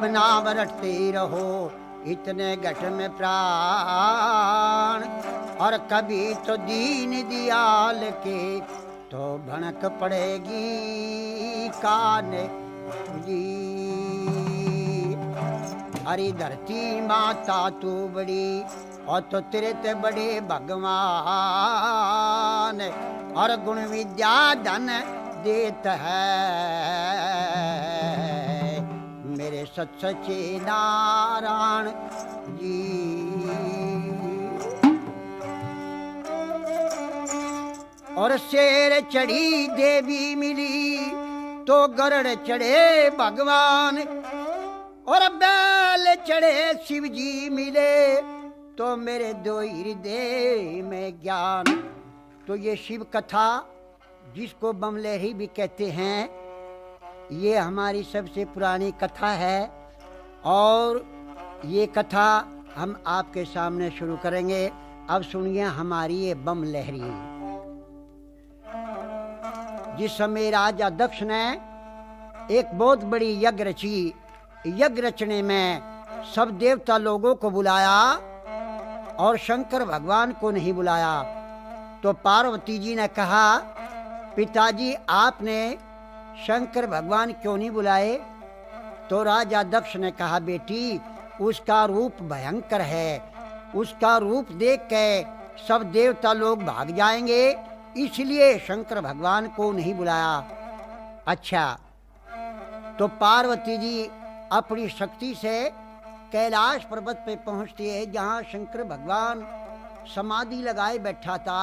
अब नाम रटते रहो इतने घट में प्राण, और कभी तो दीन दियाल के तो भनक पड़ेगी कान जी। हरी धरती माता तू बड़ी और तो तेरे ते बड़े भगवान, और गुण विद्या धन देत है मेरे सच्चे नारायण जी। और शेर चढ़ी देवी मिली तो गरुड़ चढ़े भगवान, और बैल चढ़े शिव जी मिले तो मेरे दो हृदय में ज्ञान। तो ये शिव कथा जिसको बमलहरी भी कहते हैं, ये हमारी सबसे पुरानी कथा है, और ये कथा हम आपके सामने शुरू करेंगे। अब सुनिए हमारी ये बमलहरी। जिस समय राजा दक्ष ने एक बहुत बड़ी यज्ञ रची, यज्ञ रचने में सब देवता लोगों को बुलाया और शंकर भगवान को नहीं बुलाया। तो पार्वती जी ने कहा, पिताजी आपने शंकर भगवान क्यों नहीं बुलाए? तो राजा दक्ष ने कहा, बेटी उसका रूप भयंकर है, उसका रूप देख के सब देवता लोग भाग जाएंगे, इसलिए शंकर भगवान को नहीं बुलाया। अच्छा, तो पार्वती जी अपनी शक्ति से कैलाश पर्वत पे पहुंचती है, जहां शंकर भगवान समाधि लगाए बैठा था,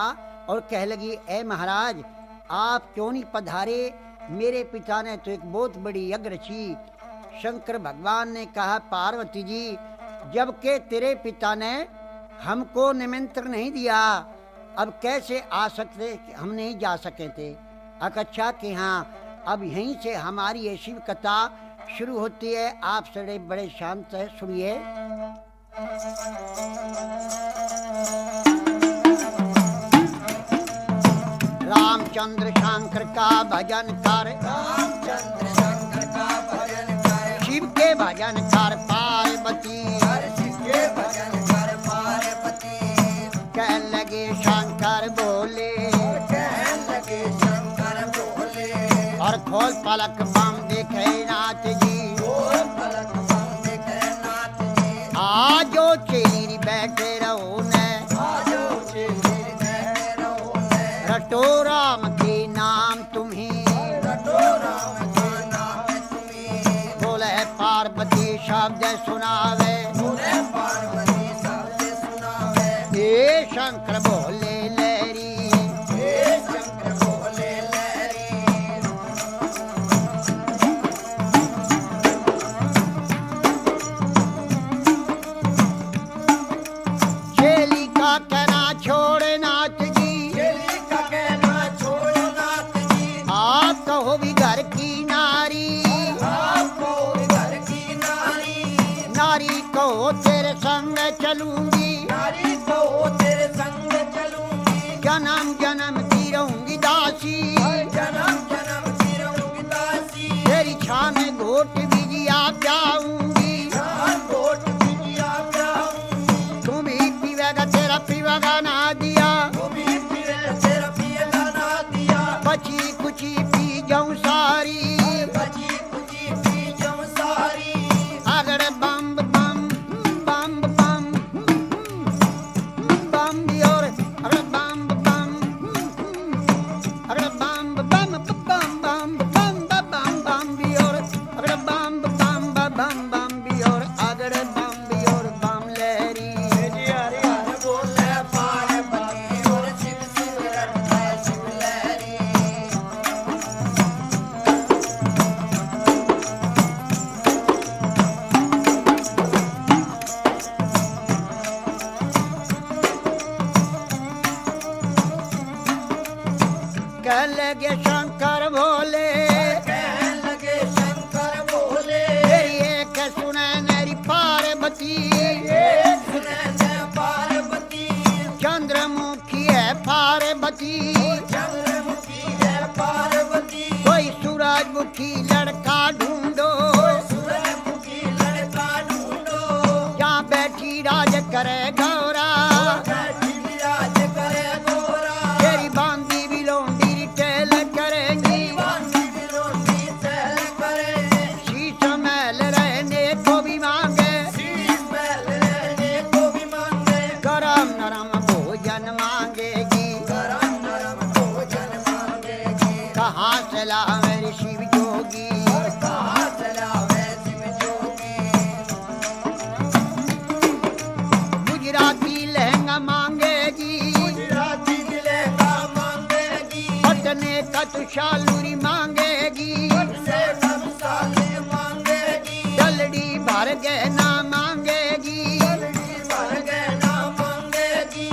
और कह लगी, ए महाराज आप क्यों नहीं पधारे? मेरे पिता ने तो एक बहुत बड़ी यज्ञ रची। शंकर भगवान ने कहा, पार्वती जी जबकि तेरे पिता ने हमको निमंत्रण नहीं दिया, अब कैसे आ सकते? हम नहीं जा सके थे। अच्छा कि हाँ, अब यहीं से हमारी ये शिव कथा शुरू होती है। आप सड़े बड़े शांत है, सुनिए। रामचंद्र शंकर का भजन कर, रामचंद्र शंकर का भजन कर, शिव के भजन कर पार्वती, शिव के भजन कर पार्वती। कह लगे शंकर बोले, कहने लगे शंकर बोले, और खोल पलक बम देखे नाथ जी, खोल पलक बम देखे नाथ जी। आजो चेरी बैठे रहो ने, आजो चेली बैठे रहो ने, रटो राम के नाम तुम्हें, रटो राम के नाम तुम्हें। बोले पार्वती शब्द सुनावे, बोले पार्वती शब्द सुनावे। हे शंकर बोले लहरी, हे शंकर बोले लहरी, चेली का कहना छोड़ नाथ जी, चेली का कहना छोड़ो नाथ जी। आप कहो भी घर की नारी, आपको घर की नारी, नारी कहो तेरे संग चलूंगी, नारी को तेरे संग चलूंगी। जन्म जन्म की रहूंगी दासी, जन्म जन्म की रहूंगी दासी। तेरी छां में घोट बिजिया जाऊंगी, जहाँ कोट बिटिया जाऊंगी। तुम भी पीवेगा तेरा पीवेगा ना दिया, तू भी पीवे तेरा पिएगा ना दिया। बची कुची पी जाऊं सारी, बची कुची पी जाऊं सारी। अगर बम बम बम बम बम भी और अगर बम बम अगर बम बम बम बम बम बम बम भी और अगर बम बम बम बम भी और अगर बम भी और बम लहरी। जी हरि हरि बोले पार्वती, और शिव शिव रटता शिव लहरी। कह लगे शंकर भोले, कहने लगे शंकर बोले, तेरी एक सुने मेरी पार्वती, सुने ने पार्वती। चंद्रमुखी है पार्वती, चंद्रमुखी है पार्वती। कोई सूरजमुखी लड़का ढूंढो, सूरजमुखी लड़का करे गौरा बैठी विराज करे गोरा तेरी बांदी भी लोंडी टेल करेंगी बांधी बिलोंडी चल करे शीश महल रहने को भी मांगे शीश महल रहने को भी मांगे गरम नरम भोजन मांगेगी गरम नरम भोजन मांगेगी कहाँ से लावे शिव जोगी कहाँ चलावे शिव जोगी गुजराती लहंगा मांगेगी गुजराती दिलेगा मांगेगी पटने का तुषालूरी मांगेगी से सब साले मांगेगी डलडी भर गहना मांगेगी भर गहना मांगेगी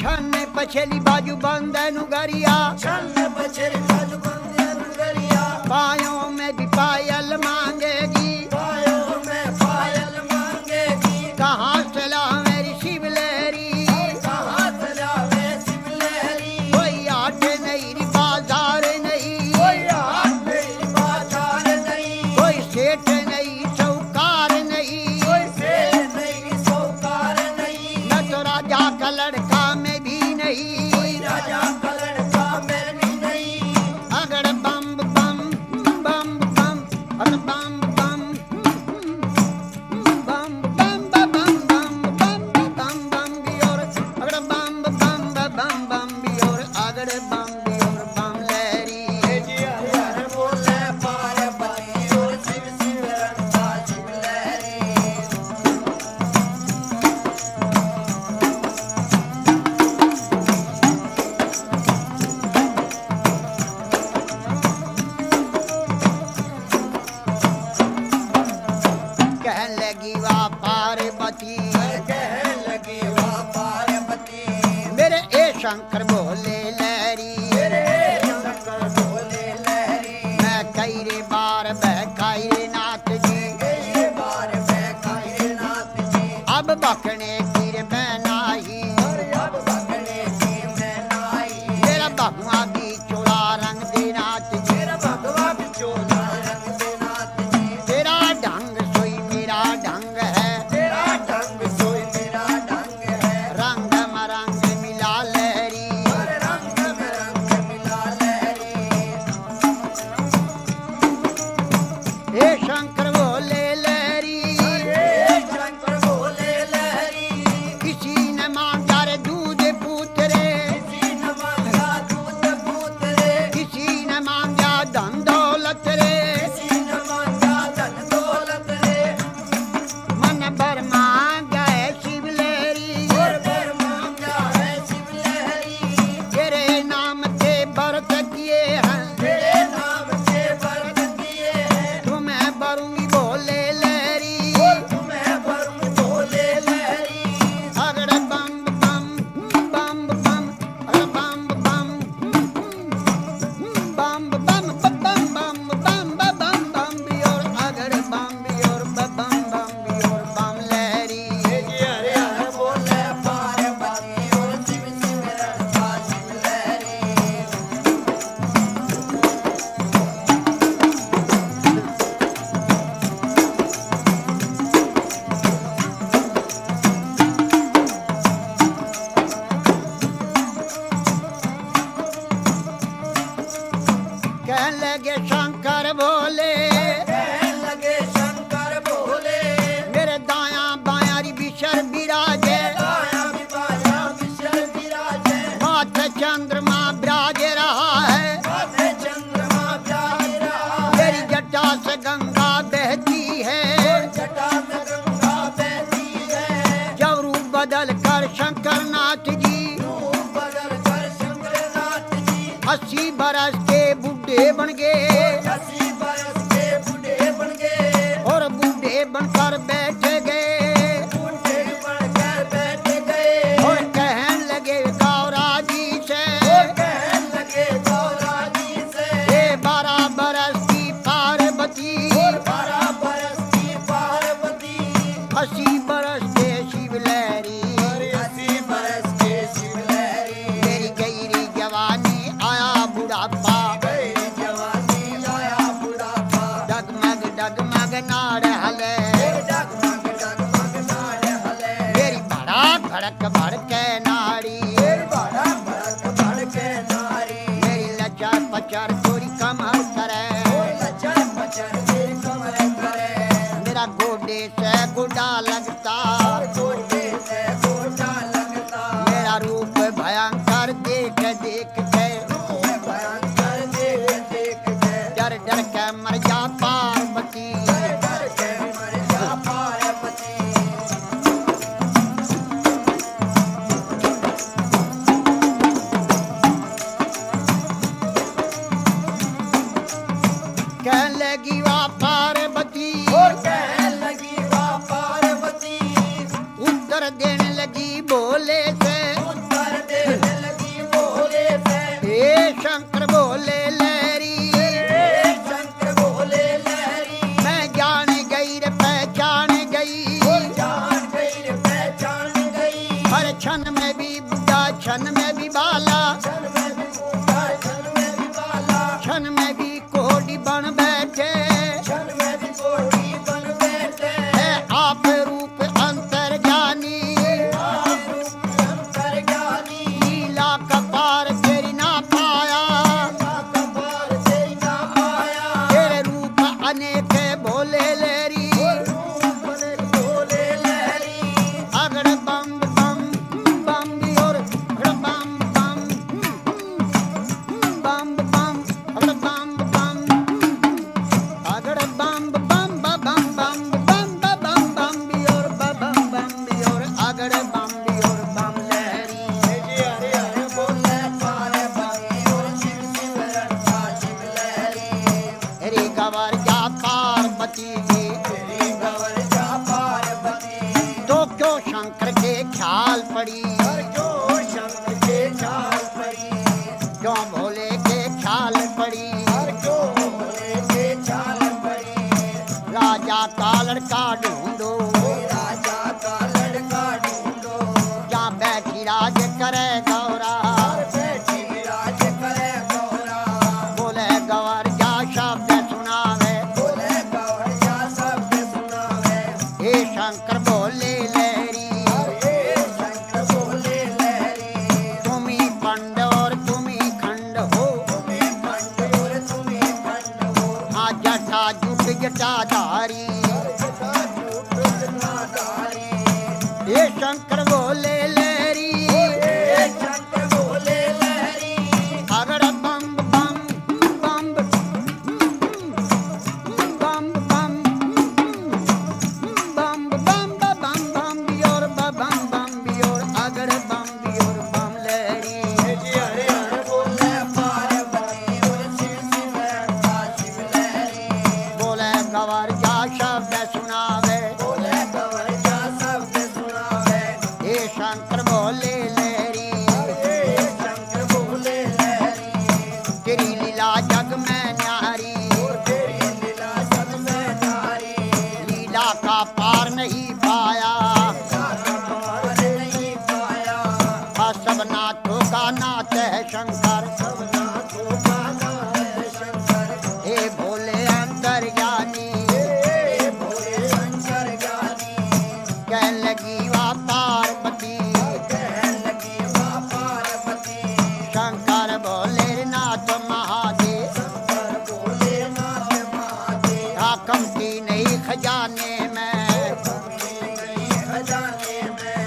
छन पछली बाजू बंदनु गरिया छन्न बछर खज बंदे नगरिया पायों में भी पायल मांगेगी पायों में पायल मांगेगी कहाँ से लावे शिव लहरी कहाँ चलावे शिव लहरी कोई आट नहीं री बाजार नहीं कोई हाथ नहीं बाजार नहीं कोई सेठ नहीं चौकार नहीं कोई सेठ नहीं सौकार नहीं न तो राजा का लड़का में भी नहीं कोई राजा का लड़का में भी नहीं अगर बम बम बम बम अरे बम बम बम बम बम बम बम बम बम भी और अगर बम बम बम बम भी और अगर बम भी और बम लहरी हर हर बोले पार्वती और शिव शिव रंगा शिव लहरी कहने लगी वाह पार्वती कहने लगी वाह पार्वती मेरे ए शंकर भोले लहरी तेरे शंकर भोले लहरी मैं कई रे बार बहकाई रे नाथ जी कई बार मैं खाई नाथ जी अब बकने की रे बनाई और अब भगने की मैं नाई मेरा बहुआ भी चोला रंग दे नाथ जी मेरा भगवा बिचोला रंग दे नाथ जी तेरा ढंग सोई मेरा ढंग है तेरा ढंग सोई मेरा ढंग है रंग मरंग मिला लहरी और रंग में रंग मिला लहरी हे शंकर भोले लहरी हे शंकर भोले लहरी किसी ने मांगा रे दूध पूतरे किसी न मांगा दूध पूत रे किसी ने मांगा धन दौलत रे किसी न मांगा धन दौलत रे मन भर मांगा है शिव लहरी और बर मांगा है शिव लहरी तेरे नाम के व्रत किए हैं तेरे नाम से व्रत किए हैं तुम्हें भरूंगी भोले लहरी तुम्हें वरुण भोले लहरी अगर बम बम बम बम अगर बम बम बम बम बम बम बम बम बम भी और अगर बम भी और बम बम भी और बम लहरी हरे हरे बोले पार्वती और शिव शिव रंगा शिव लहरी कहने लगे शंकर भोले कहने लगे शंकर भोले मेरे दाया बाया री बिशर बिराजे आया विवाया विशल विराजे माथे चंद्रमा बिराजे रहा है माथे चंद्रमा प्यार रहा तेरी जटा से गंगा बहती है जटा से गंगा बहती है जब रूप बदल कर शंकर नाथ जी रूप बदल कर शंकर नाथ जी 80 बरस के बूढ़े बन गए 80 बरस के बूढ़े बन गए और बूढ़े बनकर बैठ गए बूढ़े बनकर बैठ गए और कहने लगे गौरा जी से कहने लगे गौरा जी से ये 12 बरस की पार्वती 12 बरस की पार्वती 80 बरस के शिव लहरी 80 बरस के शिव लहरी मेरी गहरी जवानी आया बुढ़ापा गई जवानी आया बुढ़ापा डगमग डगमग नाड़ हले डगमग डगमग कमर करे, लचर पचर के कमर करे, मेरा गोडे से गोडा लगता, गोडे से गोडा लगता, मेरा रूप भयंकर देख देख के, भयंकर देख देख के, डर डर के मर जा पार्वती, डर के मर जा पार्वती। कहने लगी वाह पार्वती, कहने लगी वाह पार्वती, उत्तर देने लगी बोले से, उत्तर देने लगी बोले से, हे शंकर बोले लहरी, शंकर बोले लहरी, मैं जान गई रे पहचान गई, जान गई रे पहचान गई, हर क्षण में भी बुढ़ा क्षण में भी बाला, क्षण में भी बूढ़ा क्षण में भी बाला, क्षण में भी कोडी बन बैठे, क्षण में भी कोटी बन बैठे, है आप रूप अंतर ज्ञानी, अंतर ज्ञानी, लीला कपार तेरी ना पाया, कपार तेरी ना पाया, तेरे रूप अनेक भोले लहरी, बोले लहरी, अगड़ बम बम बम और बम बम बम बम अगड़ बम बम अगड़ बम बम बम बम बम बम बम और बम बम और अगड़ बम और बम लहरी, हरे हरे बोले पार्वती और शिव शिव रट्टा शिव लहरी, रे गवर जा पार्वती जी, तेरी गवर जा पार्वती, तो क्यों शंकर के ख्याल पड़ी, और जो शंकर के ख्याल पड़ी, क्यों भोले के ख्याल पड़ी, और जो भोले के ख्याल पड़ी, राजा का लड़का ढूंढो, राजा का लड़का ढूंढो, जहाँ बैठी राज करे गौरा, और बैठी विराज करे गौरा, बोले गवर जा शब्द सुनावे, बोले गौर जा शब्द सुनावे, हे शंकर बोले लहरी, और ये शंकर बोले लहरी, तुम्ही पंड और तुम्ही खंड हो, तुम्हें खंड और तुम्हें खंड हो, हाँ जटा जुट जटाधारी, जटा झूठ जटाधारी, हे शंकर बोले लहरी, ये शंकर बोले लहरी, अगड़ बम बम बम बम बम बम बम बम बम बियोर बम बम बियोर अगड़ बम बियोर बम लहरी, हरे हरे बोले पार्वती और शिव शिव रट्टा शिव लहरी, बोले गवर जा शब्द सुनावे, बोले गौर जा शब्द सुनावे, हे शंकर बोले लहरी, ये शंकर बोले लहरी, तेरी लीला जग में न्यारी, तेरी लीला जग में नारी, लीला का पार नहीं पाया, पार नहीं पाया, सब नाथों का नाथ है शंकर, सब नाथों का नाम है शंकर, हे भोले अंतर्ज्ञानी, हे भोले शंकर ज्ञानी, कहने लगी वाह पार्वती, कहने लगी वाह पार्वती, शंकर भोले नाथ महादेव, शंकर बोले नाथ महादेव, हाकम की नहीं खजाने में, खजाने में,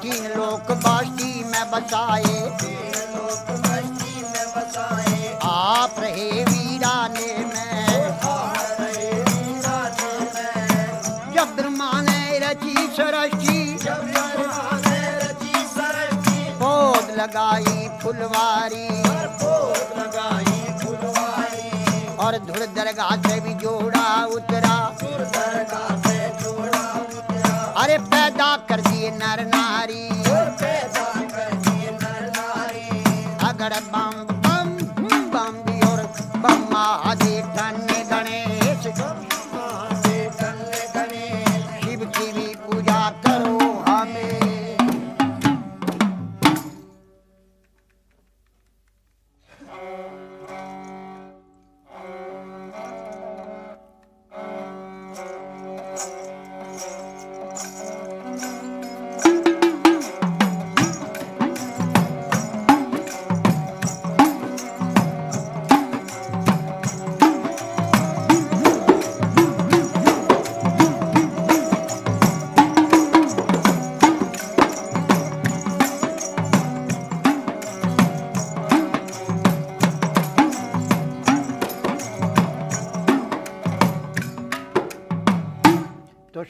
तीन लोक बस्ती में बसाए, तीन लोक बस्ती में बसाए, आप रहे वीराने में, आ रहे वीराने में, जब ब्रह्मा ने रची सृष्टि, जब ब्रह्मा ने रची सृष्टि, पौध लगाई फुलवारी, पर पोत लगाई फुलवारी, और धुर दरगाह से भी जोड़ा उतरा, सुर दरगाह से जोड़ा उतरा, अरे पैदा कर दिए नर नारी, और पैदा कर दिए नर नारी, अगर बम बम बम भी और बम महादेव धन्य गणेश, महादेव धन्य गणेश, शिव की भी पूजा करो हमें,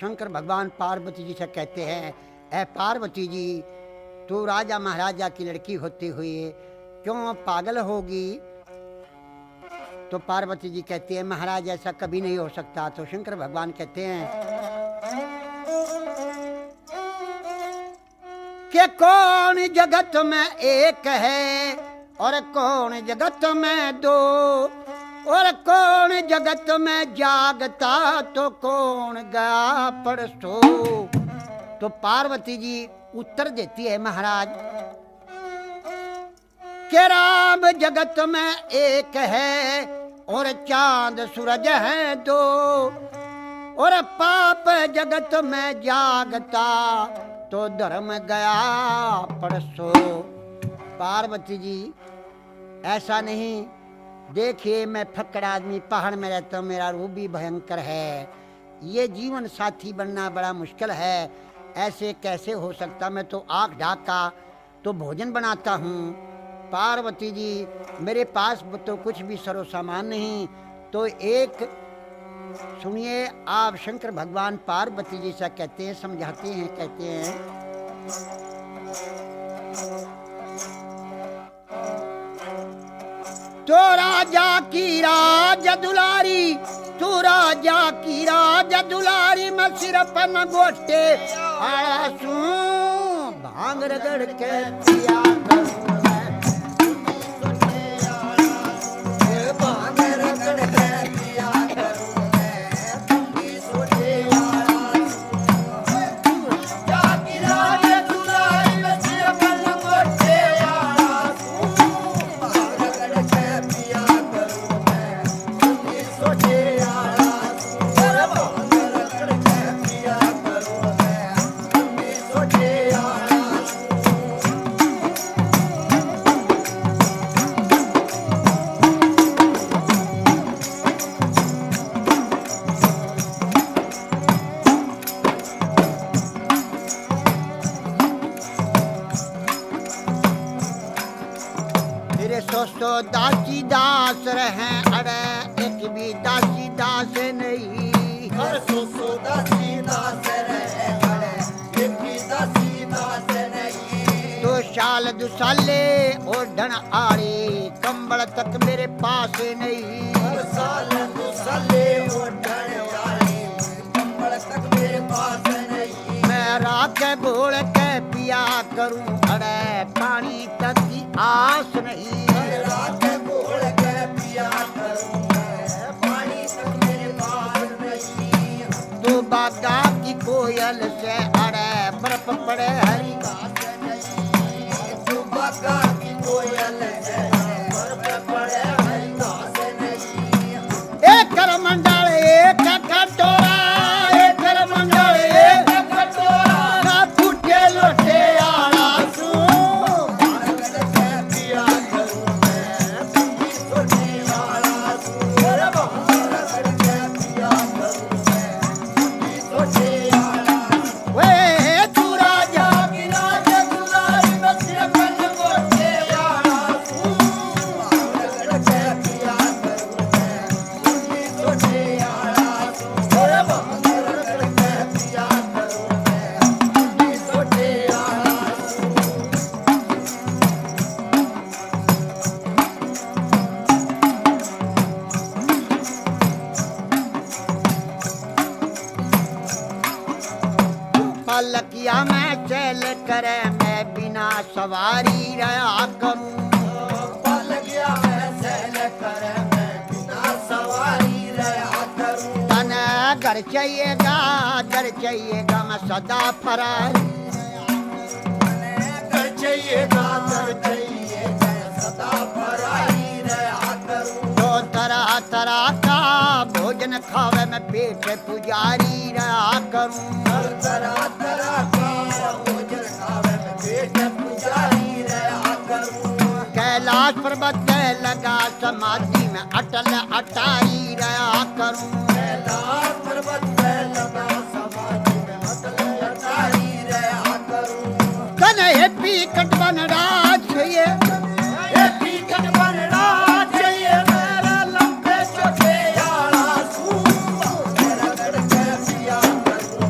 शंकर भगवान पार्वती जी से कहते हैं, ऐ पार्वती जी, तू राजा महाराजा की लड़की होते हुए क्यों पागल होगी? तो पार्वती जी कहती है, महाराज ऐसा कभी नहीं हो सकता। तो शंकर भगवान कहते हैं कि कौन जगत में एक है और कौन जगत में दो, और कौन जगत में जागता तो कौन गया परसो। तो पार्वती जी उत्तर देती है, महाराज कि राम जगत में एक है और चांद सूरज है दो, और पाप जगत में जागता तो धर्म गया परसो। पार्वती जी ऐसा नहीं, देखिए मैं फक्कड़ आदमी पहाड़ में रहता हूँ, मेरा रूप भी भयंकर है, ये जीवन साथी बनना बड़ा मुश्किल है, ऐसे कैसे हो सकता? मैं तो आँख ढाका तो भोजन बनाता हूँ। पार्वती जी मेरे पास तो कुछ भी सरो सामान नहीं। तो एक सुनिए, आप शंकर भगवान पार्वती जी से कहते हैं, समझाते हैं, कहते हैं तो राजा की राज दुलारी, तू राजा की राज दुलारी, मैं सिर पर न गोटे आसू भांग रगड़ के पिया करूं। सो दासी दास रहे, अरे एक भी दासी दास नहीं। सो दासी दास रहे, अरे एक भी दासी दास नहीं। तो साल दुसाले और ढन आड़े, कंबल तक मेरे पास नहीं। साल दुसाले और ढन आड़े, कंबल तक मेरे पास नहीं। मैं राख घोल के पिया करूं, अरे पानी तक की आस नहीं। राख घोल के पिया करूं, पानी तक मेरे पास नहीं। तो बागा की कोयल से, अरे बर्फ पड़े हरी घास नहीं। तो बागा की कोयल से बर्फ पड़े हरी घास नहीं। एक करमंडल एक कटोरा, एक करमंडल एक कटोरा, ना फूटे लोटे आड़ा सू। पलकिया में चल करे, मैं बिना सवारी रहा करूं। पलकिया में चल करे, मैं बिना सवारी रहा करूं। तने घर चाहिएगा, घर चाहिएगा, मैं सदा फरारी। घर चाहिएगा, घर चाहिएगा, सदा फरारी रहा करूं। तो तरह तरह का भोजन खावे, मैं पेट पुजारी रहा करूं। तरह तरह का भोजन खावे, मैं पेट पुजारी रहा करूं। कैलाश पर्वत लगा समाधि में अटल अटारी रहा करूं। कैलाश पर्वत लगा समाधि में अटल अटारी रहा करूं। कन्हैया पीकट बन राज ये पीकट बन राज ये, मेरा लंबे चौके यारा सू। रगड़ के पिया करूं,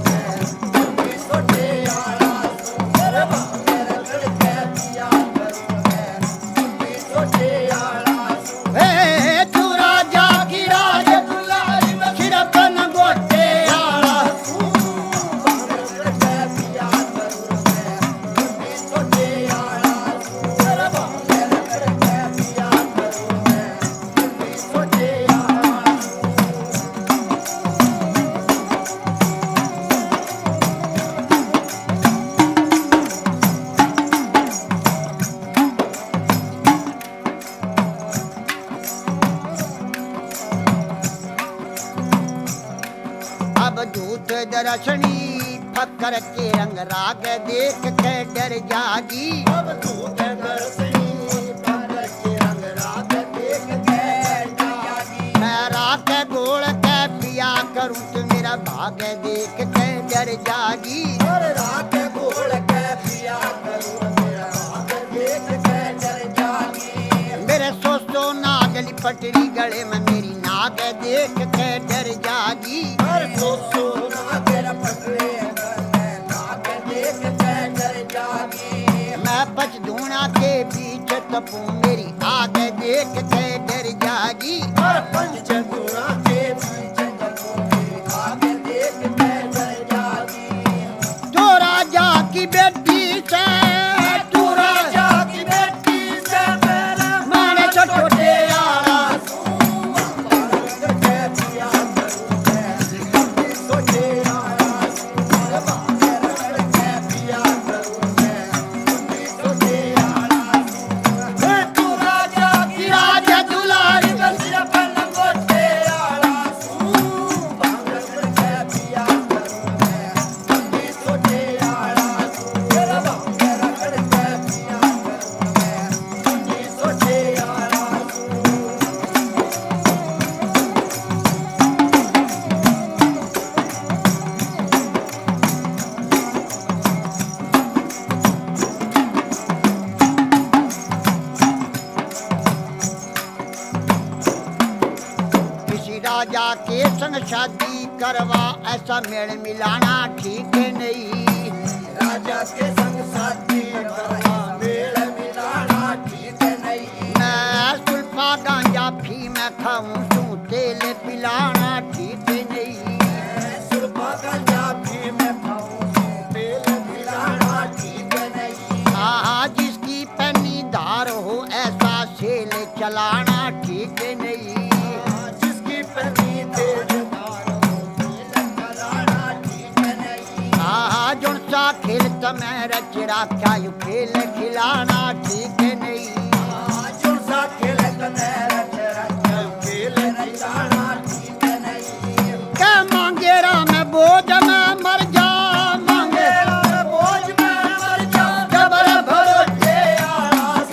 दर्शनी फकर के रंग राग देख के डर जागी। अब दूध दर्शनी फकर के रंग राग देख के डर जागी। मैं राग गोल के पिया करूं तो मेरा भाग देख के डर जागी। और राग गोल के पिया करूं मेरा भाग देख के डर जागी। मेरे सोचो नागली पटरी गले में मेरी नाग देख के डर जागी। और सोचो नागर पटरे नाग देख के डर जागी। मैं पचधूणा के बीच तपू मेरी आग देख के डर जागी। और पंचगुणा के बीच तपू मेरी आग देख के डर जागी। जो राजा की बेटी से तू राजा की बेटी से मेरा माने छोटे आला राजा दुलारी किसी राजा के संग शादी करवा ऐसा मेल मिलाना ठीक नहीं। राजा के संग साथी करवा मेल मिलाना ठीक नहीं। मैं सुल्फा गांजा फीम खाऊं तू तेल पिलाना ठीक नहीं। सुल्फा गंजा भी मैं खाऊं तेल मिलाना ठीक नहीं। हाँ जिसकी पन्नी धार हो ऐसा सेल चलाना ठीक नहीं। जिसकी पनी तेज धार हो तेल चलाना ठीक नहीं। हाँ जुन सा खेल तमें रचरा क्या यू खेल खिलाना ठीक नहीं। जो सा खेल मेरा चरा खेल खिलाना ठीक नहीं। क्या मांगेरा मैं बोझ में मर जा मांगे मेरा बोझ में मर जा जबर भरोसे आस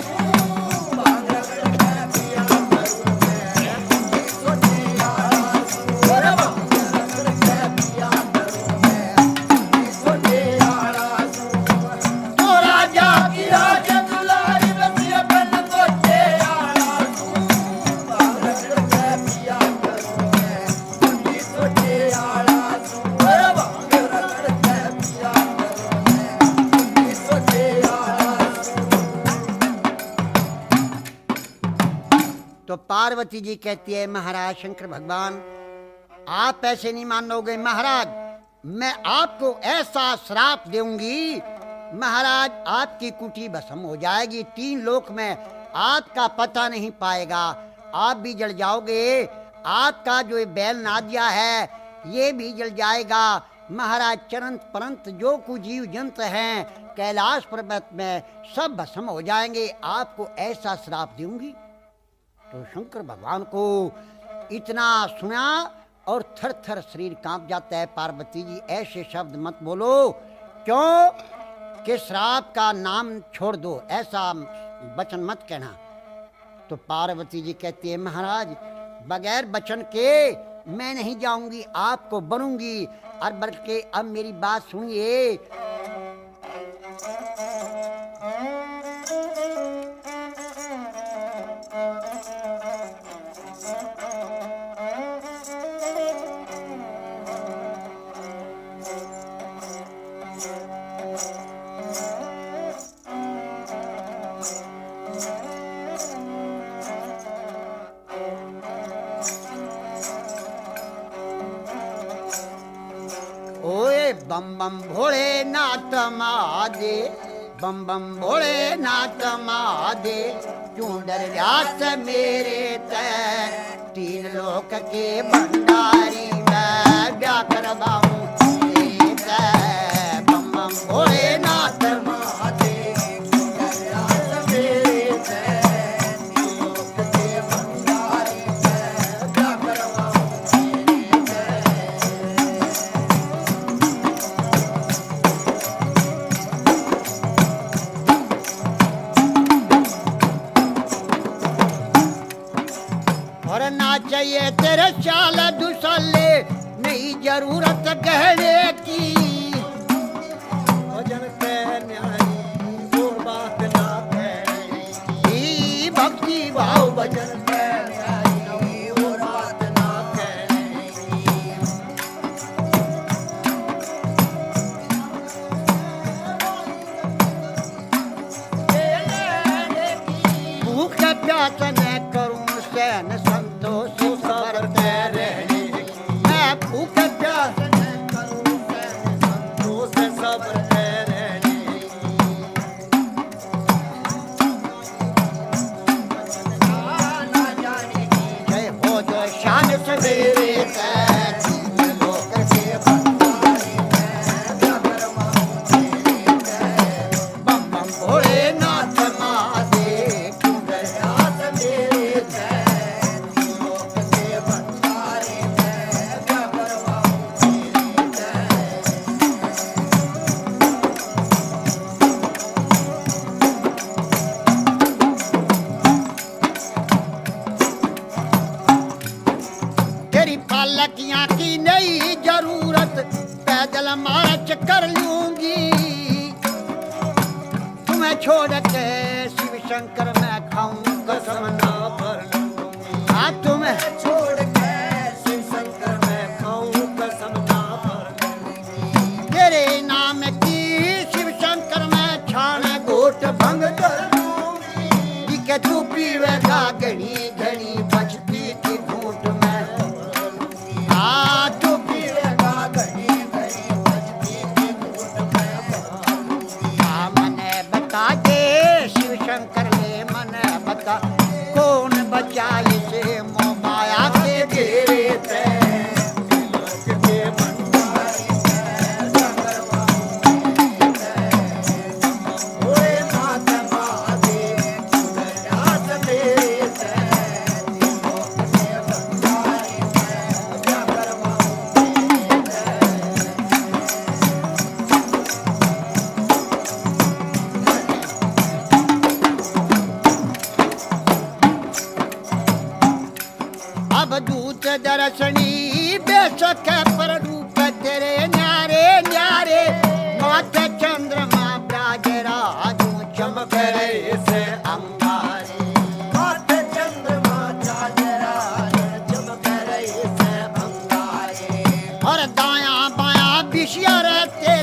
बांगड़ के पिया करूं मैं सोचे आस। और बांगड़ के पिया करूं मैं सोचे आस। तो राजा की राज दुलारी बसिया बन सोचे आस। बांगड़ के पिया करूं मैं सोचे आस। और बांगड़ के पिया करूं मैं सोचे आस। तो पार्वती जी कहती है महाराज शंकर भगवान आप ऐसे नहीं मानोगे महाराज, मैं आपको ऐसा श्राप दूंगी महाराज आपकी कुटी भस्म हो जाएगी। 3 लोक में आपका पता नहीं पाएगा, आप भी जल जाओगे। आपका जो ये बैल नादिया है ये भी जल जाएगा। महाराज चरंत परंत जो कुछ जीव जंत हैं कैलाश पर्वत में सब भस्म हो जाएंगे, आपको ऐसा श्राप दूंगी। तो शंकर भगवान को इतना सुना और थर थर शरीर कांप जाता है। पार्वती जी ऐसे शब्द मत बोलो, क्यों कि श्राप का नाम छोड़ दो, ऐसा वचन मत कहना। तो पार्वती जी कहती है महाराज बगैर वचन के मैं नहीं जाऊंगी, आपको बनूंगी। और बल्कि अब मेरी बात सुनिए। ओए बम बम भोले नाथ महादे, बम बम भोले नाथ महादे, क्यों डर व्यास मेरे तय 3 लोक के भंडारी मैं क्या करवाऊं तेरे तय। बम बम भोले नाथ महादे ना चाहिए तेरे चाल दुसले, नहीं जरूरत गहने की। भजन के न्यारी और बात ना कहनी, भक्ति भाव भजन के न्यारी और बात ना कहनी। भूख प्यास न करूं सहन संतोष करते रहने, मैं भूख प्यास न करूं सहन संतोष सब्र रहने। जय हो जो शान सवेरे लोक के भंडारी में जागर माऊं तेरे जय। बम बम भोलेनाथ महादेव। दयास मेरे जय, लोक के भंडारी में जागर माऊं तेरे जय। तेरी पालकियां की नहीं जरूरत, पैदल मार्च कर लूंगी। तुम्हें छोड़ के शिव शंकर मैं खाऊं कसम ना भर लूंगी। हाँ तुम्हें छोड़ के शिव शंकर मैं खाऊं कसम ना भर। तेरे नाम की शिव शंकर मैं छान घोट भंग कर लूंगी। कि तू पीवेगा घड़ी घड़ी बचती थी घूट में। हाँ तू पीवेगा घड़ी घड़ी बजती थी घूट में। हाँ मने बता दे शिव शंकर ले मने बता, कौन बचाए से मोह माया के घेरे से। लोक के भंडारी में जागर माऊं तेरे जय। भोलेनाथ महादेव दयास मेरे जय। लोक के भंडारी में जागर माऊं तेरे जय। अब दूत दर्शनी बेशक पर रूप तेरे न्यारे न्यारे। माथे चंद्रमा ब्राज राजू चमक रहे से अंगारे। माथे चंद्रमा चादरा चमक रही से अंगारे। और दाया बाया बिशिया रहते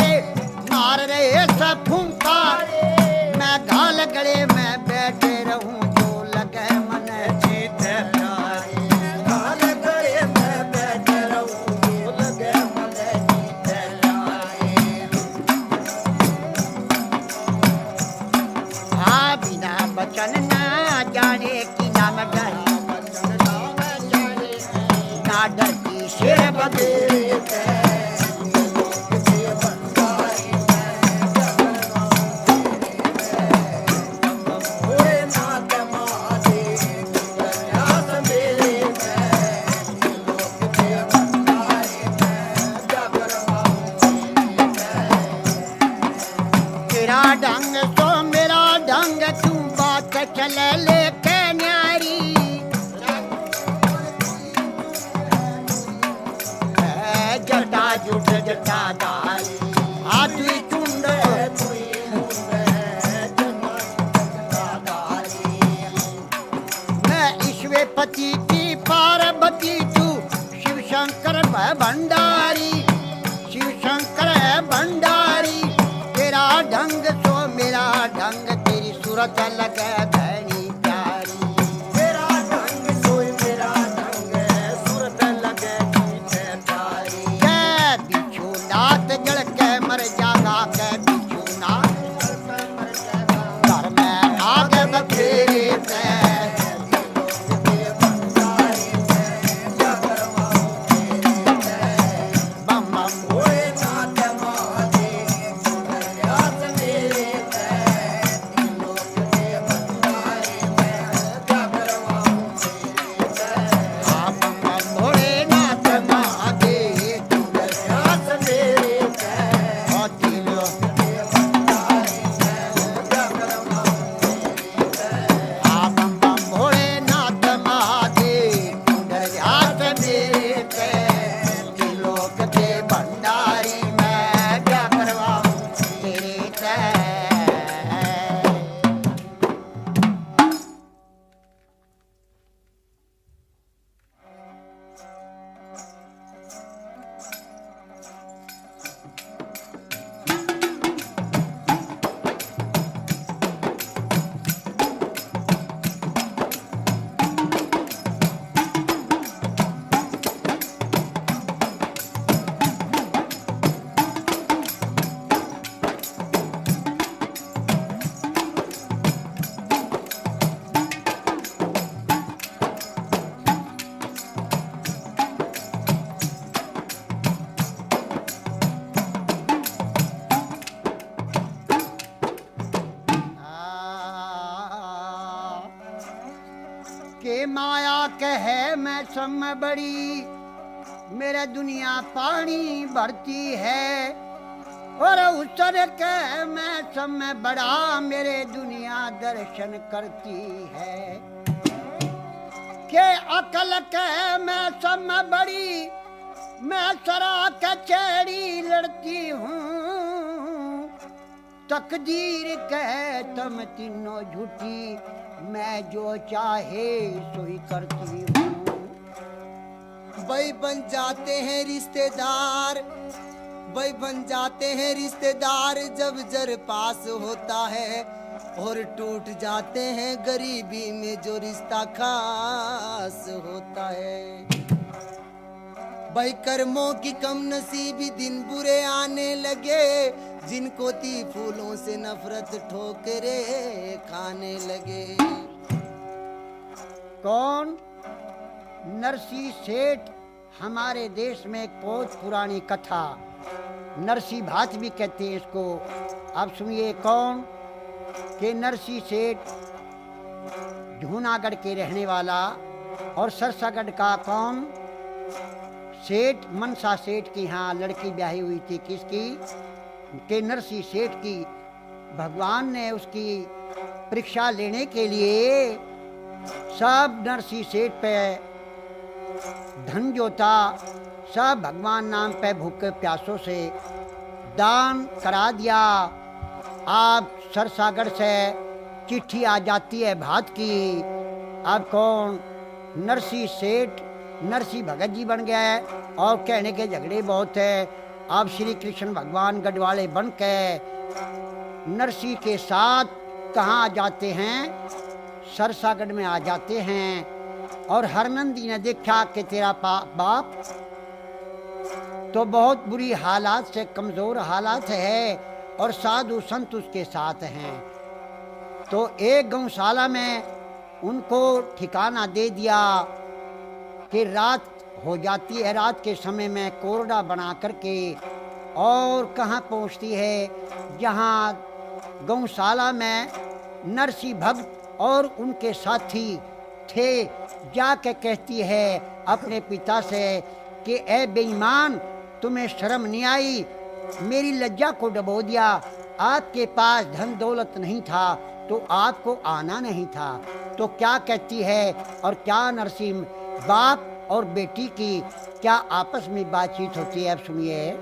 मार रहे सब फुंकार। मैं घाल गले में बैठे रहूं जो लगे मन जीत प्यारी। काल गए मैं बैठ रहूं जो लगे मन जीते प्यारे। हाँ बिना बचन ना जाने की नाम जाने, ना डर की शेर बदे। तेरे जय, लोक के भंडारी में जागर माऊं तेरे जय। भोलेनाथ महादेव दयास मेरे जय। लोक के भंडारी में जागर माऊं तेरे जय। तेरा ढंग तो मेरा ढंग, तू बात चल लेके न्यारी। है जटा जुट जटा दारी, हाथ टुंड मैं ईश्वरपति की पार्वती, तू शिव शंकर है भंडारी। शिव शंकर है भंडारी। तेरा ढंग तो मेरा ढंग, तेरी सूरत लगे धनी प्यारी। मेरा ढंग सोई मेरा ढंग सूरत लगे जीते प्यारी। के बिच्छू नाथ जल के मर जागा, के बिच्छू नाथ घर में आगे बखेरे से। बम बम भोलेनाथ महादेव दयास मेरे जय। लोक के है मैं सब में बड़ी, मेरे दुनिया पानी भरती है। और उसर के मैं सब में बड़ा, मेरे दुनिया दर्शन करती है। के अकल के मैं सब में बड़ी, मैं सरा कचहरी लड़ती हूँ। तकदीर कहे तुम तीनों झूठी, मैं जो चाहे सोई करती हूँ। भाई बन जाते हैं रिश्तेदार, भाई बन जाते हैं रिश्तेदार जब जर पास होता है, और टूट जाते हैं गरीबी में जो रिश्ता खास होता है। भाई कर्मों की कम नसीबी दिन बुरे आने लगे, जिनको थी फूलों से नफरत ठोकरे खाने लगे। कौन? नरसी सेठ। हमारे देश में एक बहुत पुरानी कथा, नरसी भात भी कहते हैं इसको। आप सुनिए कौन कि नरसी सेठ जूनागढ़ के रहने वाला, और सरसागढ़ का कौन सेठ, मनसा सेठ की यहाँ लड़की ब्याही हुई थी। किसकी? के नरसी सेठ की। भगवान ने उसकी परीक्षा लेने के लिए सब नरसी सेठ पे धन जो था सब भगवान नाम पे भूखे प्यासों से दान करा दिया। आप सरसागढ़ से चिट्ठी आ जाती है भात की। अब कौन? नरसी सेठ नरसी भगत जी बन गए, और कहने के झगड़े बहुत है। अब श्री कृष्ण भगवान गढ़वाले बन के नरसी के साथ कहाँ आ जाते हैं? सरसागढ़ में आ जाते हैं। और हरनंदी ने देखा कि तेरा बाप तो बहुत बुरी हालात से, कमजोर हालात है, और साधु संत उसके साथ हैं। तो एक गौशाला में उनको ठिकाना दे दिया कि रात हो जाती है, रात के समय में कोरडा बना करके, और कहाँ पहुँचती है? जहाँ गौशाला में नरसी भक्त और उनके साथी थे, जाके कहती है अपने पिता से कि ए बेईमान, तुम्हें शर्म नहीं आई? मेरी लज्जा को डबो दिया। आपके पास धन दौलत नहीं था तो आपको आना नहीं था। तो क्या कहती है? और क्या नरसिंह बाप और बेटी की क्या आपस में बातचीत होती है? अब सुनिए।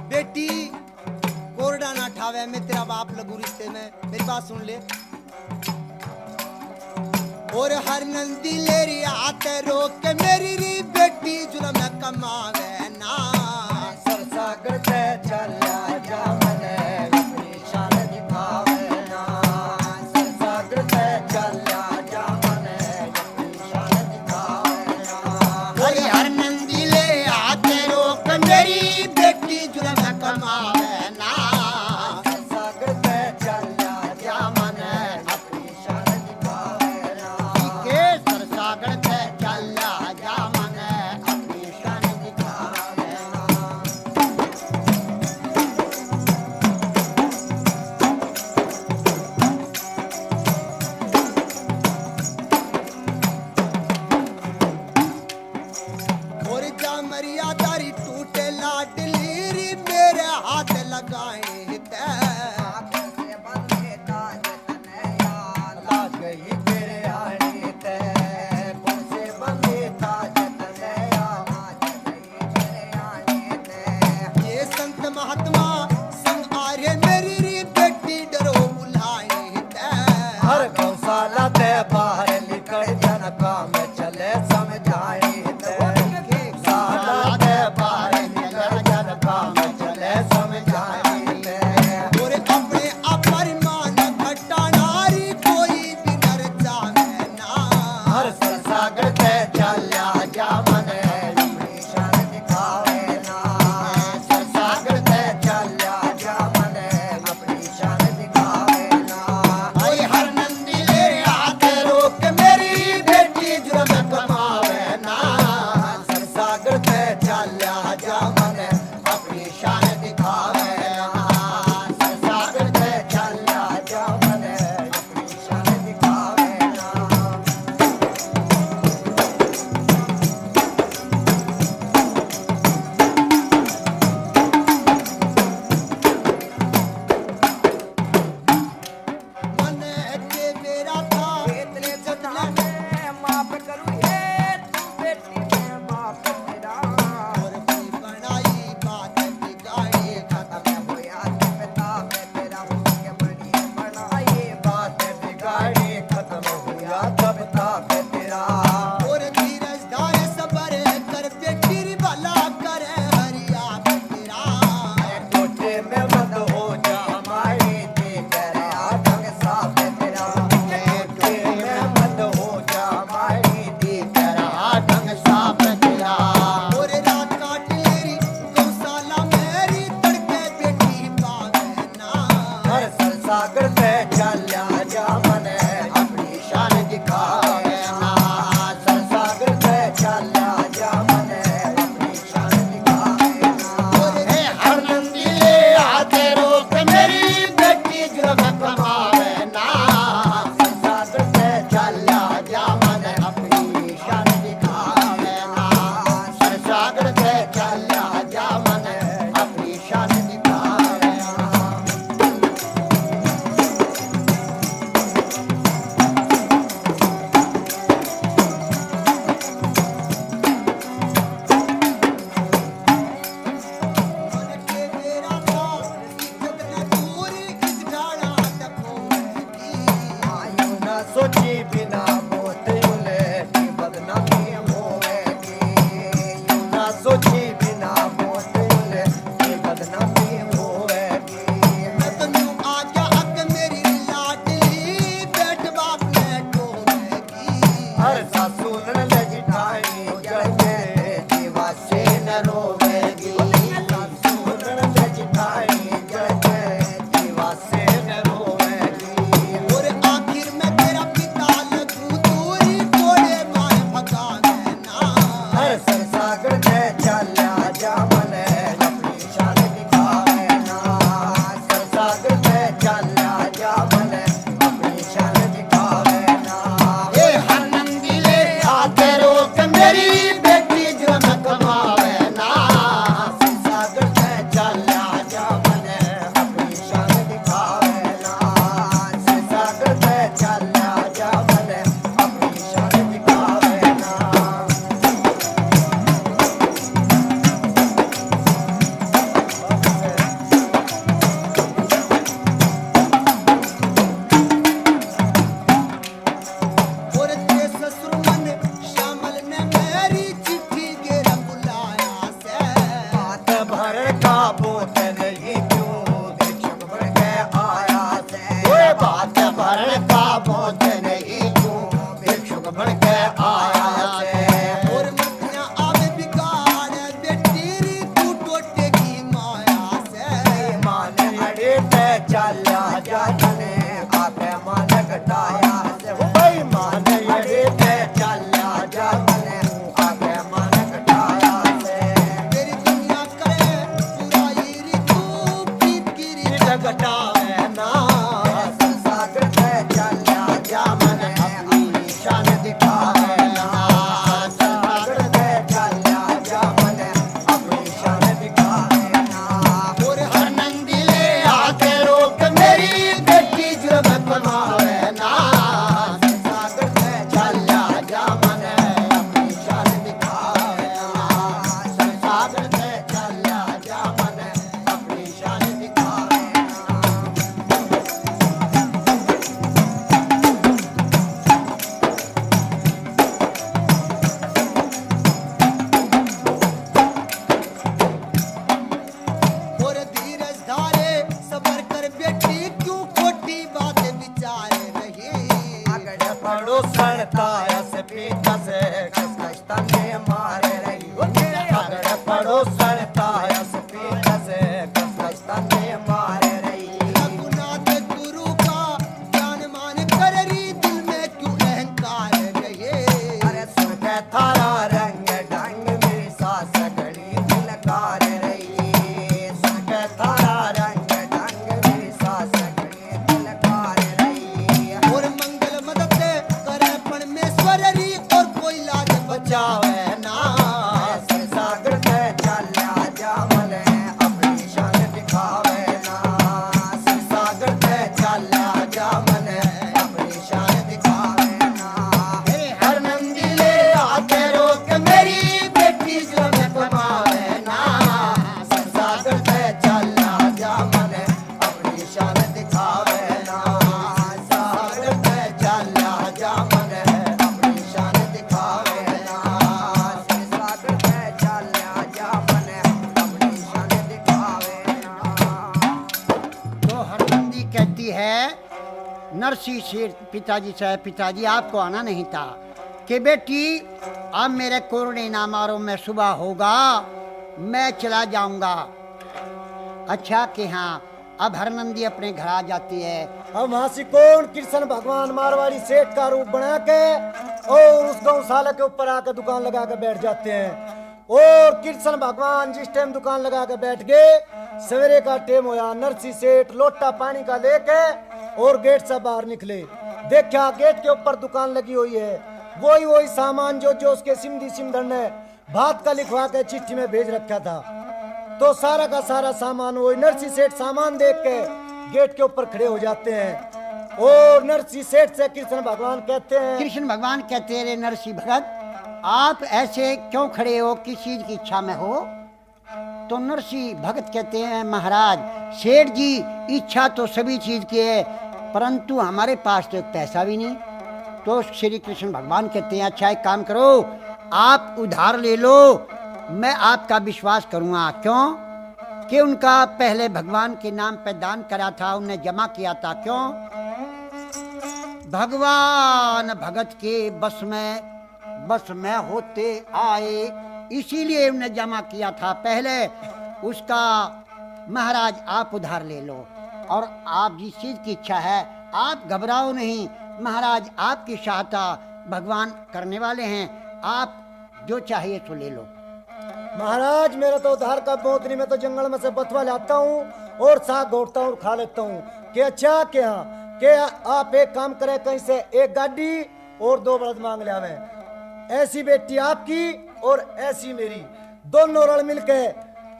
बेटी कोरडा ना ठावे, मैं तेरा बाप लगू रिश्ते में, मेरी बात सुन ले। और हर नंदी लेरी आते रोक के मेरी री बेटी जुलम कमावे ना। सरसागढ़ से चला जा मने अपनी शान दिखावे ना। सरसागढ़ से चला जा मने अपनी शान दिखावे ना। और हर नंदी ले आते रोक मेरी बेटी जुलम कमावे ना। सरसागढ़ से चला जा मने अपनी शान दिखावे ना। के सरसागढ़ से चला जा मने अपनी शान दिखावे ना। और जा मरियादारी टूटे लाडली री मेरे हाथ लगाए ये संत महात्मा संग आर्य मेरी री बेटी डरो बुलाए हर गौशाला ते बाहर निकल जनका में चले समझाए साला ते बाहर निकल जनका में चले समझाए चला जा मने आके मन घटाया से हो भाई मान अड़े पे चला जा मने आके मन घटाया से तेरी दुनिया करे बुराई री तू प्रीत की रीत घटावे ना सागर पे चला जा मने अपनी शान दिखावे ना सागर पे चला जा मने अपनी शान दिखावे ना और हर नंदी ले आके रोक मेरी बेटी जुर्म कमावे ना सागर पे चला जा मने अपनी शान दिखावे ना सागर पे चला जा मने अपनी शान दिखावे ना और धीरज धारे सबर कर बेटी क्यों खोटी बातें विचारे रही अगर पड़ो सड़ता ऐसे पीता से कष्ट में मारे रही अगर पड़ो सड़ता ऐसे पीता से कष्ट में मारे रही रघुनाथ गुरु का ज्ञान मान कर रही दिल में क्यों अहंकार रहे अरे सुन के थारा रंग ढंग मेरी सास घड़ी दिलकार रही सुन के थारा रंग ढंग मेरी सास घड़ी दिलकार रही और मंगल मदद करे परमेश्वर री और कोई लाज बचावे ना सागर पे चला जा मने अपनी शान दिखावे ना सागर पे चला जा मने अपनी शान दिखावे ना हर नंदी ले आके रोक मेरी बेटी जो मैं कमावे ना सागर पे चला जा मने अपनी शान दिखावे ना सागर पे चला जा मने अपनी शान दिखावे ना सागर पे चला जा मने अपनी शान दिखावे ना तो हरनंदी कहती है नरसी शेर पिताजी से, पिताजी आपको आना नहीं था कि बेटी अब मेरे कोरने ना मारो, मैं सुबह होगा मैं चला जाऊंगा। अच्छा कि हाँ, अब हरनंदी अपने घर आ जाती है। अब वहां से कौन कृष्ण भगवान मारवाड़ी सेठ का रूप बना के और उस गौशाला के ऊपर आकर दुकान लगा के बैठ जाते हैं। और कृष्ण भगवान जिस टाइम दुकान लगा के बैठ गए, सवेरे का टाइम होया, नरसी सेठ लोटा पानी का लेके और गेट से बाहर निकले। देखा गेट के ऊपर दुकान लगी हुई है, वही सामान जो जो उसके सिमधी सिमधर ने भात का लिखवा के चिट्ठी में भेज रखा था। तो सारा का सारा सामान वही नरसी सेठ सामान देख के गेट के ऊपर खड़े हो जाते हैं। और नरसी सेठ से कृष्ण भगवान कहते हैं, कृष्ण भगवान कहते हैं, रे नरसी भगत आप ऐसे क्यों खड़े हो, किस चीज की इच्छा में हो? तो नरसी भगत कहते हैं, महाराज सेठ जी इच्छा तो सभी चीज की है, परंतु हमारे पास तो एक पैसा भी नहीं। तो श्री कृष्ण भगवान कहते हैं, अच्छा एक काम करो, आप उधार ले लो, मैं आपका विश्वास करूंगा। क्यों? कि उनका पहले भगवान के नाम पे दान करा था, उन्हें जमा किया था। क्यों? भगवान भगत के बस में होते आए, इसीलिए उन्हें जमा किया था पहले। उसका महाराज आप उधार ले लो, और आप जिस चीज की इच्छा है आप घबराओ नहीं, महाराज आपकी सहायता भगवान करने वाले हैं, आप जो चाहिए तो ले लो। महाराज मेरा तो उधार का बहुत नहीं, मैं तो जंगल में से बथवा लाता हूँ और साग घोटता हूँ और खा लेता हूँ। कि अच्छा क्या कि आप एक काम करें, कहीं से एक गाड़ी और 2 बलद मांग ले आवे। ऐसी बेटी आपकी और ऐसी मेरी, दोनों रण मिलके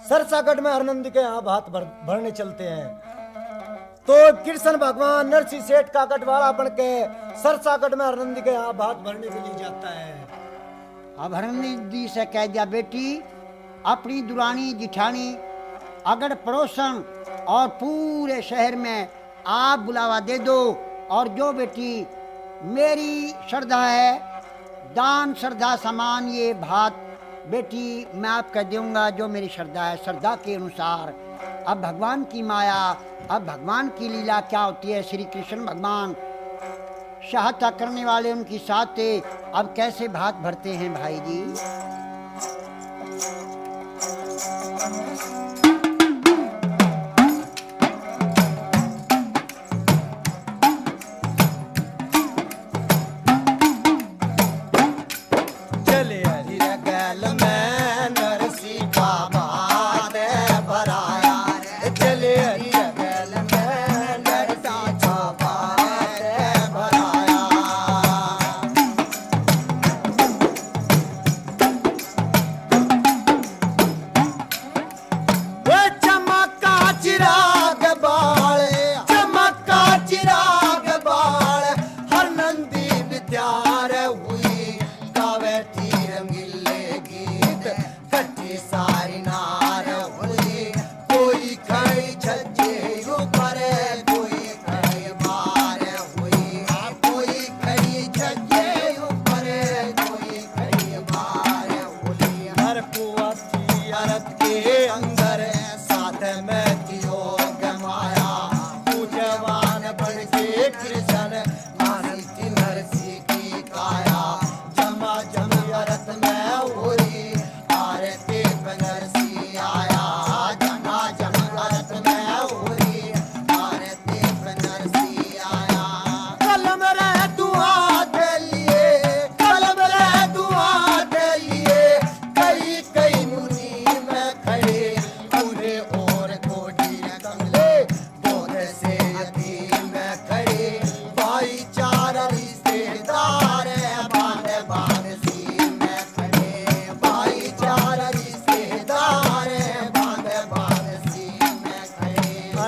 सरसागढ़ में हरनंदी के यहाँ भात भरने चलते हैं। तो कृष्ण भगवान नरसी सेठ का गढ़वाला बन के सरसागढ़ में हरनंदी के यहाँ भात भरने के लिए जाता है। अब हरनंदी से कह दिया, बेटी अपनी दुरानी जिठानी अगर पड़ोसन और पूरे शहर में आप बुलावा दे दो, और जो बेटी मेरी श्रद्धा है, दान श्रद्धा समान ये भात बेटी मैं आपको दूंगा, जो मेरी श्रद्धा है, श्रद्धा के अनुसार। अब भगवान की माया, अब भगवान की लीला क्या होती है। श्री कृष्ण भगवान सहायता करने वाले उनकी साथ थे। अब कैसे भात भरते हैं भाई जी?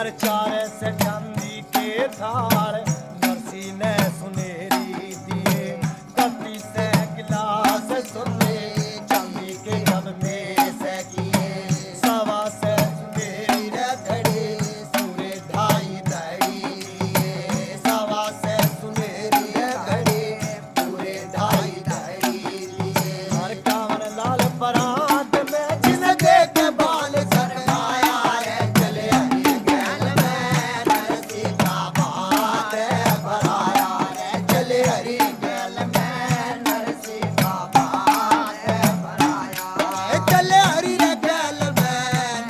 हर चार से चांदी के थाल नरसी ने सुनेरी दिए कपी से गिलास सुने चांदी के जब में से किए सवा से सुनेरी रखड़े सूरे ढाई दड़ी दिए सवा से सुनेरी रखड़े पूरे ढाई दड़ी दिए हर कांवर लाल परात में जिन देख बाल सरकाया रे चले हरी गैल में नरसी का बात भराया रे चले हरी गैल में नरसी का बात भराया रे चले हरी गैल में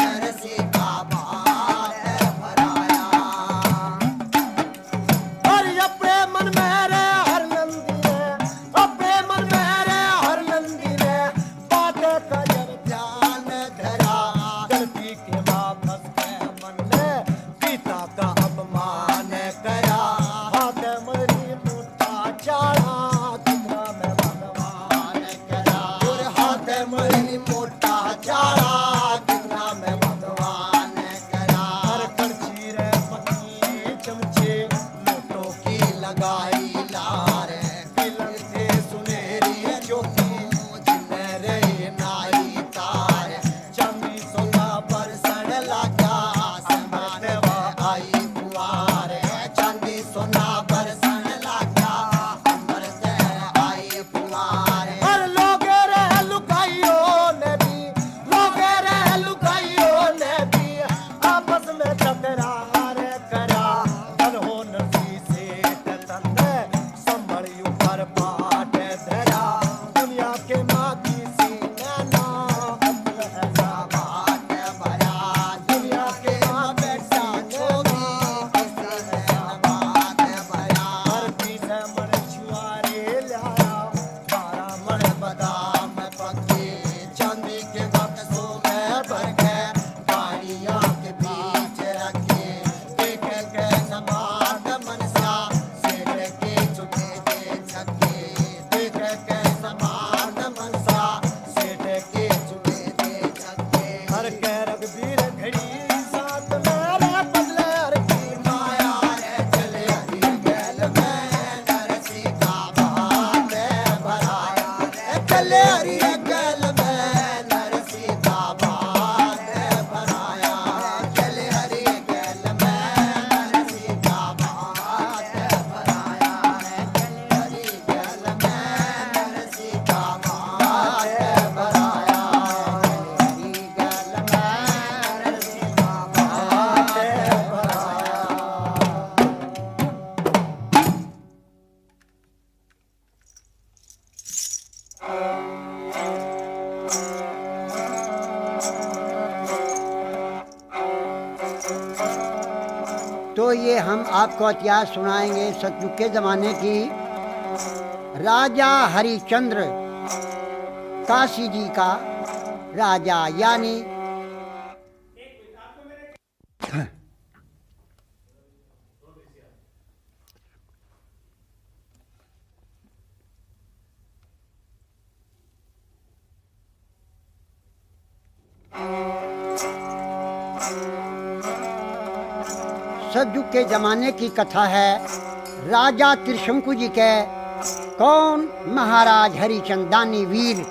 नरसी का बात भराया और अपने मन में रे हर नंदी रे अपने मन में रे हर नंदी रे बात का जब ध्यान धरा गलती के वापस के मन ने पिता का अपमान करा हाथ मरी मुट्ठा चाड़ा कितना मैं भगवान करा और हाथ मरी मुट्ठा चाड़ा कितना मैं भगवान करा हर करछी रे पत्नी चमचे लोटों की लगाई लार बिलन से सुनेरी चौकी जिन्हें रे नाई तार चांदी सोना बरसण लगा समझ आई पुआर चांदी सोना बरसण लगा अंबर से आई पुआर हर लोग रे लुकाइयों ने भी लोग रे लुकाइयों ने भी आपस में टकरार करा धन हो नसी से तन संभल ऊपर पाट धरा दुनिया के माती सी नैना अकल ऐसा बात भरा दुनिया के माँ बैठा छोगी किसी ने बात भरा हर पीस मन छुआरे लाया 12 मन बादाम पके चांदी के बक्सों में भर के गाड़ियाँ के बीच रखे देख के समाध मनसा सेठ के चुके के छक्के देख के समाध मनसा सेठ के चुके के छक्के हर के रघुवीर घड़ी साथ मेरे बदले हर की माया रे चले हरी गैल में नरसी का बात भराया रे चले हरी गैल में नरसी का बात भराया चले हरी गैल में नरसी का बात भराया चले हरी गैल में नरसी का बात भराया चले हरी गैल में नरसी का बात भराया तो ये हम आपको इतिहास सुनाएंगे सतयुग के जमाने की। राजा हरिश्चंद्र काशी जी का राजा यानी सतयुग के जमाने की कथा है। राजा त्रिशंकु जी के कौन महाराज हरिचंद दानी वीर,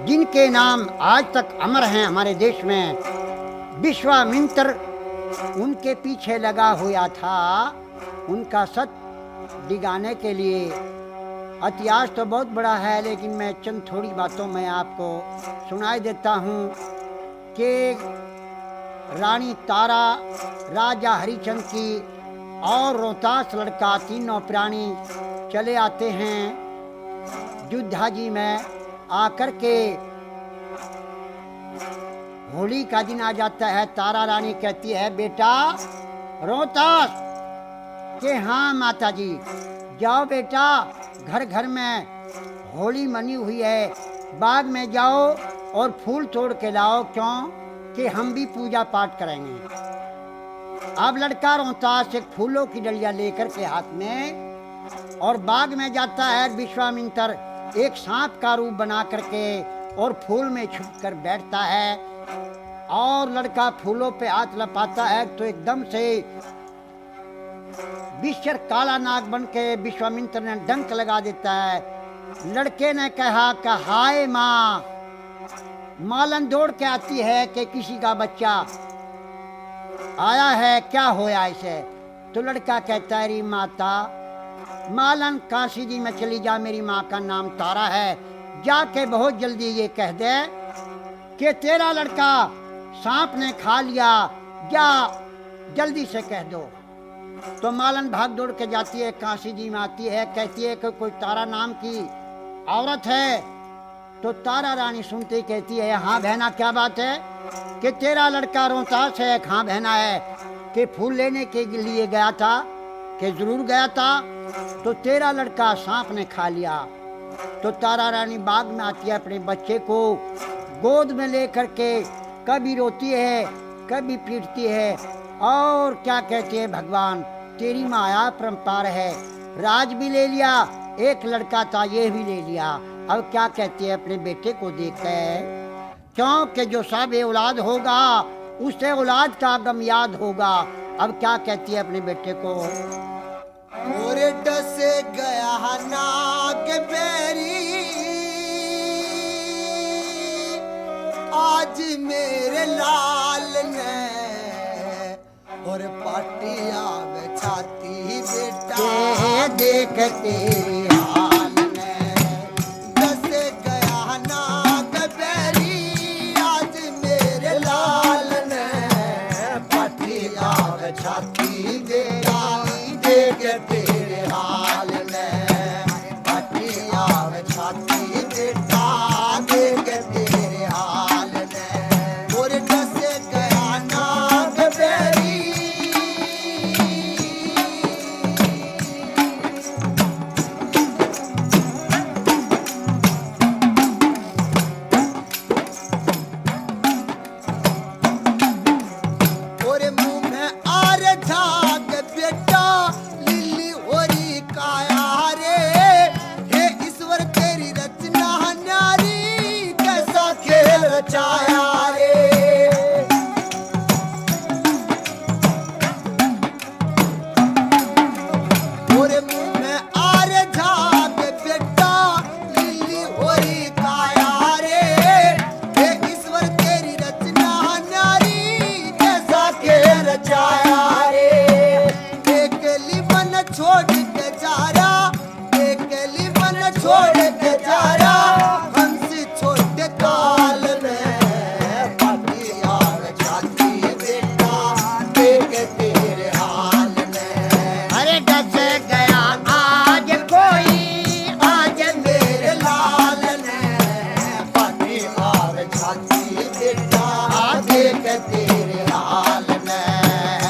जिनके नाम आज तक अमर हैं हमारे देश में। विश्वामित्र उनके पीछे लगा हुआ था उनका सत दिगाने के लिए। इतिहास तो बहुत बड़ा है, लेकिन मैं चंद थोड़ी बातों में आपको सुनाई देता हूँ कि रानी तारा, राजा हरिचंद की और रोहतास लड़का, तीनों प्राणी चले आते हैं युद्धाजी में। आकर के होली का दिन आ जाता है। तारा रानी कहती है, बेटा रोहतास के हाँ माता जी, जाओ बेटा, घर घर में होली मनी हुई है, बाग में जाओ और फूल तोड़ के लाओ, क्यों कि हम भी पूजा पाठ करेंगे। अब लड़का रोहतास एक फूलों की डलिया लेकर के हाथ में और बाग में जाता है। विश्वामित्र एक सांप का रूप बना करके और फूल में छुप कर बैठता है। और लड़का फूलों पे हाथ लपाता है तो एकदम से विश्वर काला नाग बन के विश्वामित्र ने डंक लगा देता है। लड़के ने कहा कि हाय माँ, मालन दौड़ के आती है कि किसी का बच्चा आया है, क्या होया इसे? तो लड़का कहता है री माता, मालन काशी जी में चली जा, मेरी माँ का नाम तारा है, जाके बहुत जल्दी ये कह दे कि तेरा लड़का सांप ने खा लिया, जा जल्दी से कह दो। तो मालन भाग दौड़ के जाती है, काशी जी में आती है, कहती है कि कोई तारा नाम की औरत है। तो तारा रानी सुनते ही कहती है हाँ बहना, क्या बात है कि तेरा लड़का रोहतास है? हाँ बहना है कि फूल लेने के लिए गया था, कि जरूर गया था, तो तेरा लड़का सांप ने खा लिया। तो तारा रानी बाग में आती है, अपने बच्चे को गोद में लेकर के कभी रोती है कभी पीटती है, और क्या कहते हैं भगवान, तेरी माया परम्पार है, राज भी ले लिया, एक लड़का था ये भी ले लिया। अब क्या कहती है अपने बेटे को देखकर, क्योंकि जो सब औलाद होगा उसे औलाद का गम याद होगा। अब क्या कहती है अपने बेटे को, और डसे गया नाग बेरी, आज मेरे लाल ने और पाटिया में छाती बेटा देख तेरे हाल में। डसे गया नाग बेरी, आज मेरे लाल ने पाटिया में छाती बेटा देख तेरे हाल में, पाटिया में छाती बेटा देख तेरे हाल में। और डसे गया नाग बेरी, और मुंह में आर झाग बेटा लिली होरी काया रे, हे ईश्वर तेरी रचना न्यारी, कैसा खेल रचाया रे। और मुंह में आर झाग बेटा लिली होरी काया रे, हे ईश्वर तेरी रचना न्यारी, कैसा खेल रचाया रे। अकेली मन छोड़ के जा रहा, अकेली मन छोड़ के जा रहा, हंसी छोटे काल में पाटिया में छाती बेटा देख तेरे हाल में। अरे डस गया आज कोई, आज मेरे लाल ने पाटिया में छाती बेटा देख तेरे हाल में।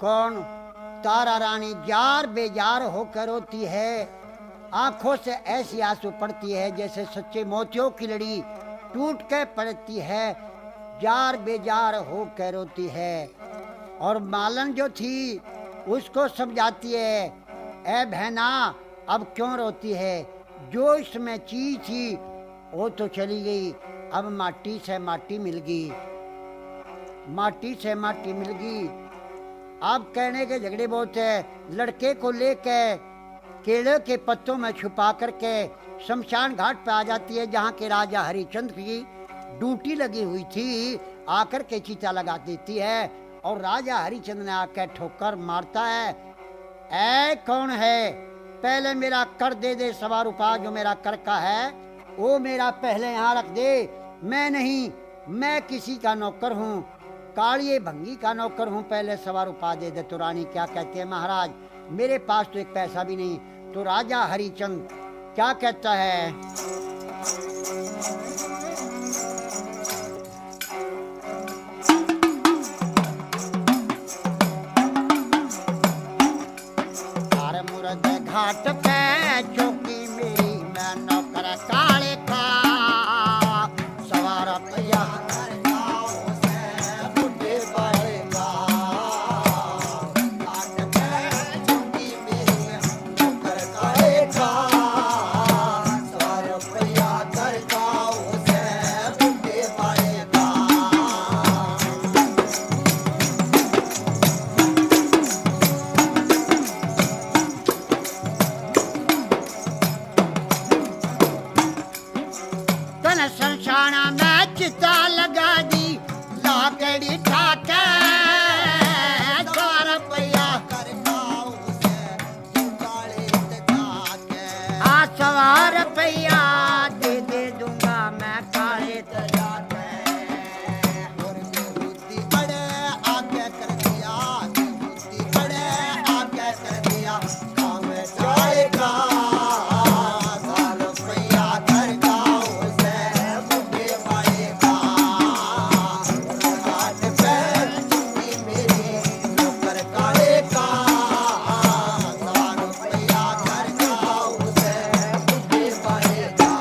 कौन? तारा रानी जार बेजार होकर रोती है, आंखों से ऐसी आंसू पड़ती है जैसे सच्चे मोतियों की लड़ी टूट के पड़ती है, जार बेजार होकर रोती है। और मालन जो थी उसको समझाती है, ए बहना अब क्यों रोती है, जो इसमें चीज थी वो तो चली गई, अब माटी से माटी मिल गई, माटी से माटी मिल गई। अब कहने के झगड़े बहुत है। लड़के को लेके केले के पत्तों में छुपा करके शमशान घाट पे आ जाती है, जहाँ के राजा हरिचंद्र की ड्यूटी लगी हुई थी। आकर के चीता लगा देती है और राजा हरिचंद्र ने आकर ठोकर मारता है। ऐ कौन है, पहले मेरा कर दे दे, 1.25 रुपया जो मेरा कर का है वो मेरा पहले यहाँ रख दे। मैं नहीं, मैं किसी का नौकर हूँ, कालिए भंगी का नौकर हूँ, पहले 1.25 रुपया दे दे। तो रानी क्या कहती है, महाराज मेरे पास तो एक पैसा भी नहीं। तो राजा हरिचंद क्या कहता है, अरे मुर्द घाट पे चौकी मेरी, मैं नौकर काले का 1.25 रुपया शमशाना में चिता लगा दी, लाकड़ी ठाके 1.25 रुपया 1.25 रुपया दे दे दूंगा मैं काले तजा के। और बुद्धि बड़े आगे कर दिया, बुद्धि बड़े आगे कर दिया, काम जाएगा 1.25 रुपया कर का उसे बुद्धि बढ़ेगा। घाट पे चुकी मेरी नौकर काले का 1.25 रुपया कर का उसे बुद्धि बढ़ेगा।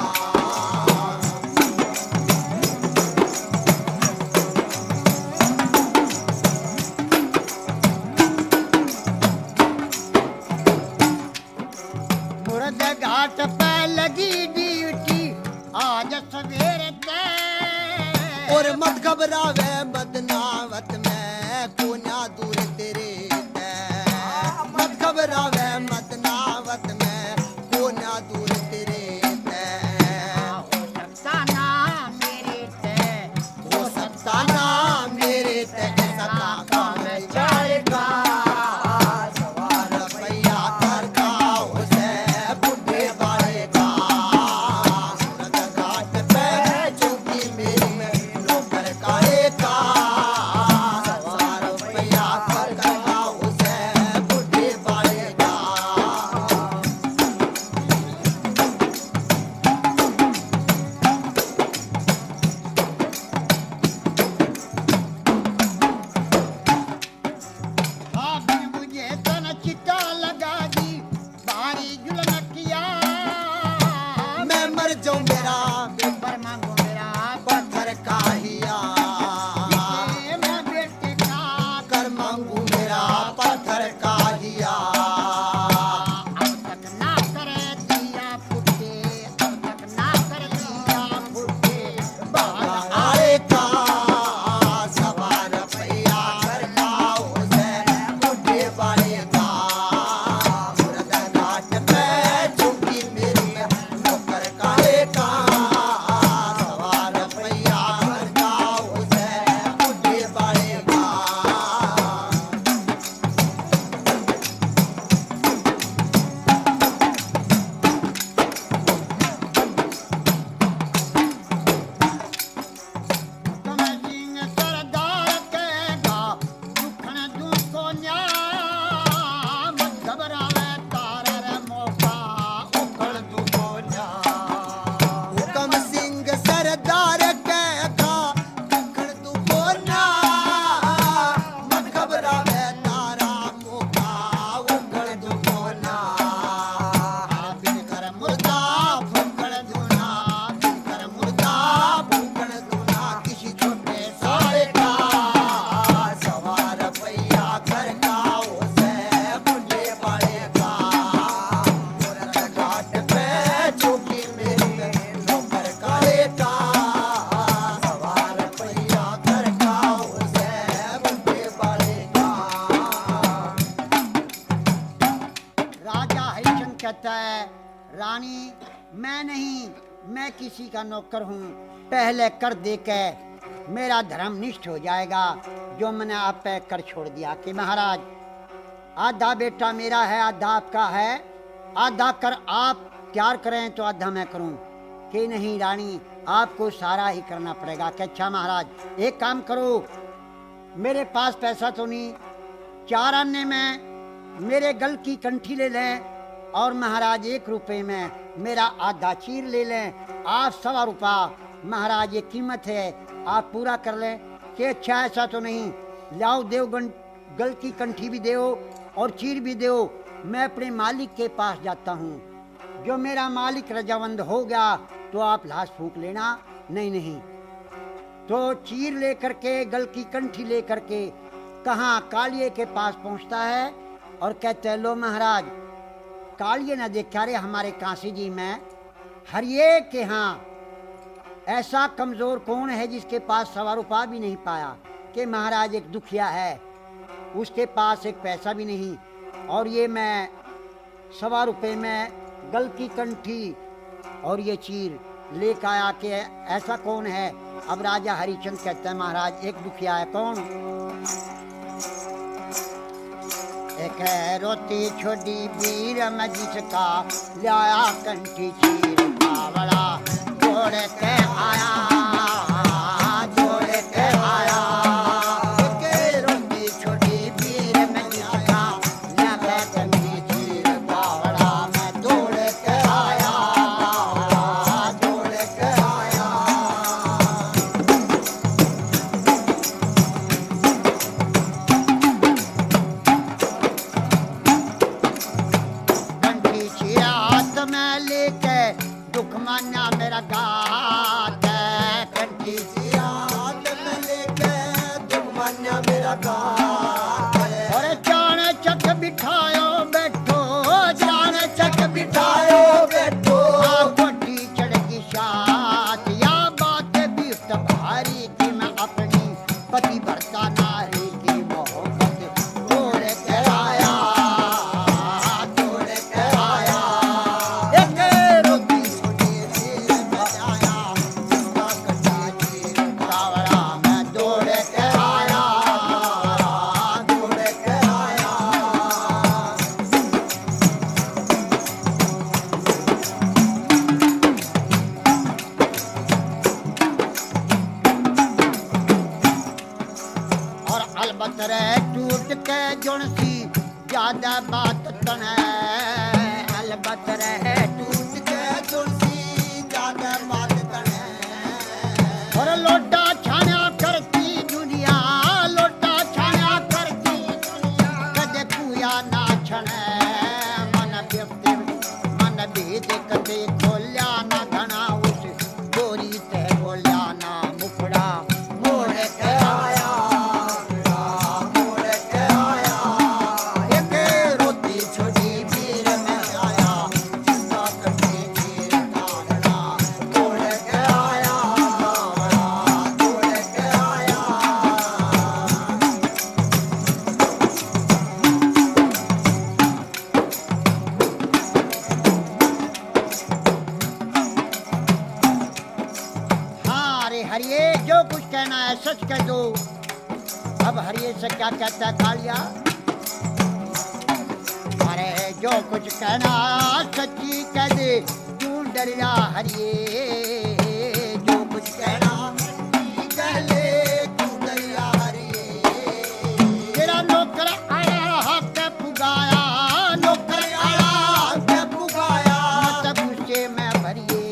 मुर्द घाट पे लगी ड्यूटी आज सवेरे ते, और मत घबरावे बदनावत में कोना दूर तेरे ते, मत घबरावे बदनावत में कोना दूर तेरे ते, हो सकता ना मेरे ते, हो सकता ना मेरे ते सका काम जाएगा 1.25 रुपया कर का उसे बुढ़े बढ़ेगा। घाट पे चुकी मेरी नौकर काले का किसी का नौकर हूँ, पहले कर दे के मेरा धर्म निष्ठ हो जाएगा। जो मैंने आप पे कर छोड़ दिया कि महाराज आधा बेटा मेरा है, आधा आपका है, आधा कर आप तैयार करें तो आधा मैं करूं। कि नहीं रानी, आपको सारा ही करना पड़ेगा। कि अच्छा महाराज एक काम करो, मेरे पास पैसा तो नहीं, 4 आने में मेरे गल की कंठी ले लें और महाराज 1 रुपए में मेरा आधा चीर ले लें। आप 1.25 रुपया महाराज ये कीमत है, आप पूरा कर लें। कि अच्छा ऐसा तो नहीं, लाओ देव गल की कंठी भी दो और चीर भी दो, मैं अपने मालिक के पास जाता हूँ। जो मेरा मालिक रजावंद हो गया तो आप लाश फूंक लेना। नहीं नहीं, तो चीर लेकर के गल की कंठी लेकर के कहाँ कालिए के पास पहुँचता है और कहते लो महाराज, कालिए न देखा रे हमारे काशी जी में हरिये के यहाँ ऐसा कमजोर कौन है जिसके पास 1.25 रुपया भी नहीं पाया। कि महाराज एक दुखिया है, उसके पास एक पैसा भी नहीं, और ये मैं 1.25 रुपये में गल की कंठी और ये चीर लेकर आया। कि ऐसा कौन है। अब राजा हरिचंद कहते हैं महाराज एक दुखिया है। कौन? एक है रोटी छोटी वीर में जिसका लाया कंठी चीर बावड़ा जोड़ के आया, जोड़ के आया। एक रोटी छोटी वीर में जिसका लाया कंठी चीर बावड़ा मैं जोड़ के आया, जोड़ के आया। कंठी चीरा हाथ में लेके दुख मान्या मेरा गात है। कंठी चीरा हाथ में लेके दुख मान्या मेरा गात है। और जान चक बिठायो बैठो, जान चक बिठायो बैठो, कोठी चढ़गी साथ या बात भी भारी की मैं अपनी पति भरता नारी की मोहब्बत तोड़ के आया, तोड़ के आया। एक रोटी छोटी चीर में आया, जिसका कटा चीर कावड़ा मैं दौड़ के आया, दौड़ के आया। और अलबत रे टूट के जुणसी ज्यादा बात तने, अलबत रे टूट के जुणसी ज्यादा बात तने। और लोटा छाना करती दुनिया, लोटा छाना करती दुनिया, कदे कुया ना छने मन व्यक्ति मन भेद कदे खोल्या ना घना उस गोरी ते बोल्या ना मुखड़ा मोड़ के आया, मोड़ के आया। एक रोटी छोटी वीर में आया, जिसका कटी चीर कावड़ा मोड़ के आया, मोड़ के आया। हाँ अरे हरिये जो कुछ कहना है सच कह दो। अब हरिये से क्या कहता है कालिया? अरे जो कुछ कहना सच्ची कह दे, क्यों डरिया हरिये। जो कुछ कहना सच्ची कह ले, क्यों डरिया हरिये। तेरा नौकर आया हक पुगाया, नौकर आया हक पुगाया, मत गुस्से में भरिए।